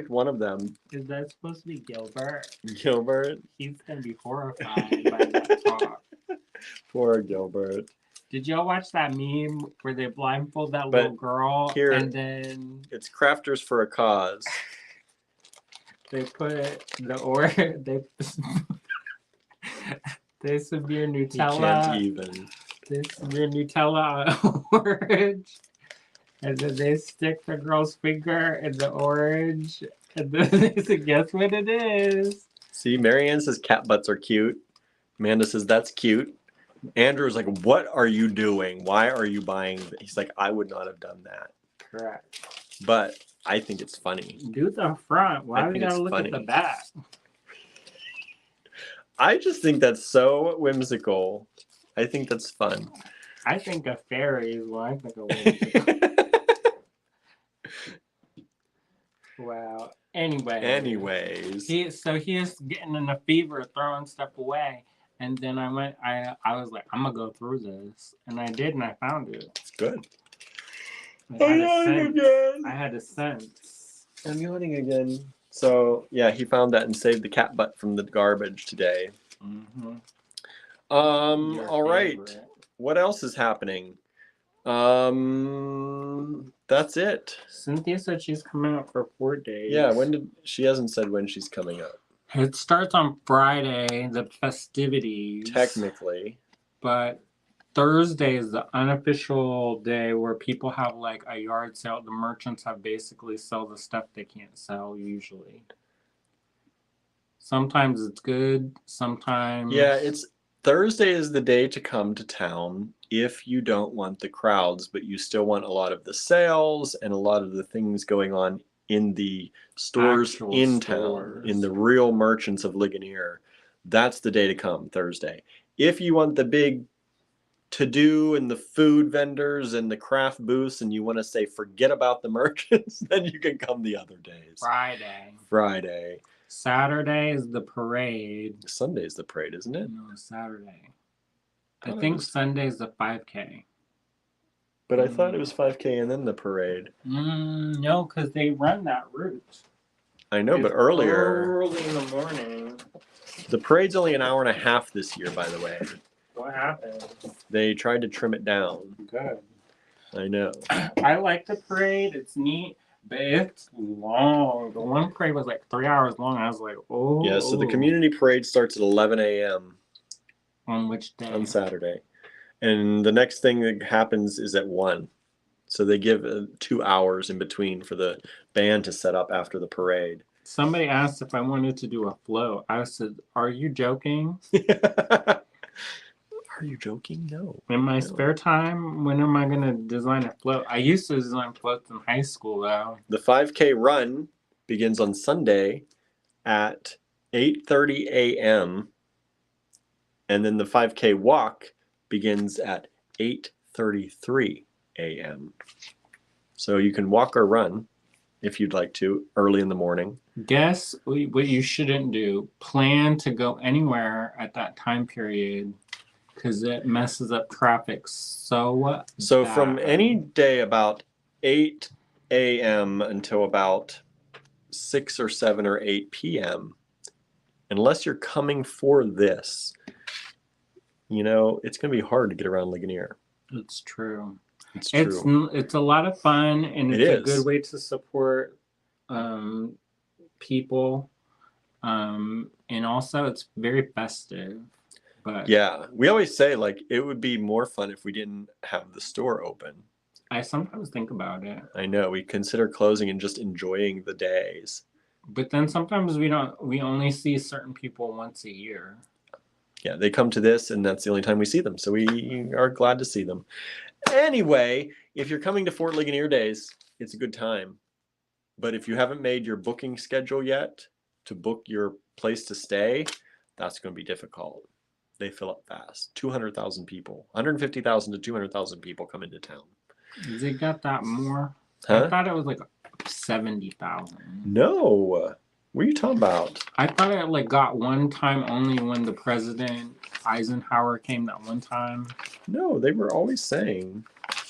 one of them. Is that supposed to be Gilbert? Gilbert? He's gonna be horrified by that talk. Poor Gilbert. Did y'all watch that meme where they blindfold that little girl and then it's Crafters for a Cause. They put they severe Nutella. You can't even. They severe Nutella on orange. And then they stick the girl's finger in the orange. And then they say, guess what it is? See, Marianne says cat butts are cute. Amanda says that's cute. Andrew's like, what are you doing? Why are you buying this? He's like, I would not have done that. Correct. But I think it's funny. Do the front. Why do we gotta look at the back? I just think that's so whimsical. I think that's fun. I think of fairies when I think of whimsical. Wow. Anyways. He is getting in a fever, throwing stuff away. And then I was like, I'm going to go through this. And I did, and I found it. It's good. I had a sense. I'm yawning again. So, yeah, he found that and saved the cat butt from the garbage today. Mm-hmm. All right. What else is happening? That's it. Cynthia said she's coming up for 4 days. Yeah, she hasn't said when she's coming up. It starts on Friday, the festivities. Technically. But Thursday is the unofficial day where people have like a yard sale. The merchants have basically sell the stuff they can't sell usually. Sometimes it's good, sometimes... Yeah, Thursday is the day to come to town if you don't want the crowds, but you still want a lot of the sales and a lot of the things going on in the stores in town, in the real merchants of Ligonier. That's the day to come, Thursday. If you want the big to-do and the food vendors and the craft booths and you want to say forget about the merchants, then you can come the other days. Friday. Saturday is the parade. Sunday's the parade, isn't it? No, Saturday. I think Sunday's the 5K. But I thought it was 5K and then the parade. No, because they run that route. I know, but earlier. Early in the morning. The parade's only an hour and a half this year, by the way. What happened? They tried to trim it down. Good. I know. I like the parade. It's neat, but it's long. The one parade was like 3 hours long. I was like, oh. Yeah, so the community parade starts at 11 a.m. On which day? On Saturday. And the next thing that happens is at 1. So they give 2 hours in between for the band to set up after the parade. Somebody asked if I wanted to do a float. I said, are you joking? Are you joking? No. In my spare time, when am I going to design a float? I used to design floats in high school, though. The 5K run begins on Sunday at 8:30 a.m. And then the 5K walk begins at 8:33 a.m. So you can walk or run if you'd like to early in the morning. Guess what you shouldn't do. Plan to go anywhere at that time period because it messes up traffic so bad. From any day about 8 a.m. until about 6 or 7 or 8 p.m., unless you're coming for this, it's going to be hard to get around Ligonier. It's true. It's true. It's a lot of fun, and It it's a is. good way to support people. And also it's very festive. But Yeah, we always say like it would be more fun if we didn't have the store open. I sometimes think about it. I know, we consider closing and just enjoying the days. But then sometimes we only see certain people once a year. Yeah, they come to this and that's the only time we see them. So we are glad to see them. Anyway, if you're coming to Fort Ligonier Days, it's a good time. But if you haven't made your booking schedule yet to book your place to stay, that's going to be difficult. They fill up fast. 200,000 people, 150,000 to 200,000 people come into town. They got that more? Huh? I thought it was like 70,000. No. What are you talking about? I thought it like got one time only when the President Eisenhower came that one time. No, they were always saying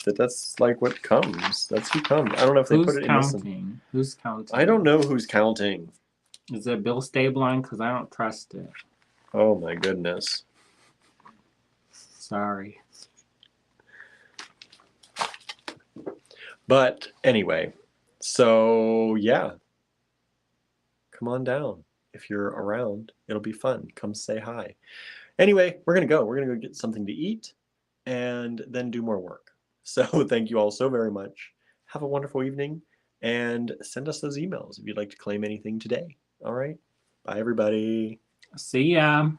that that's like what comes. That's who comes. I don't know if they Who's put it counting? in this. Who's counting? I don't know who's counting. Is it Bill Stabline? Because I don't trust it. Oh my goodness. Sorry. But anyway, so yeah. Come on down. If you're around, it'll be fun. Come say hi. Anyway, we're going to go. We're going to go get something to eat and then do more work. So thank you all so very much. Have a wonderful evening and send us those emails if you'd like to claim anything today. All right. Bye, everybody. See ya.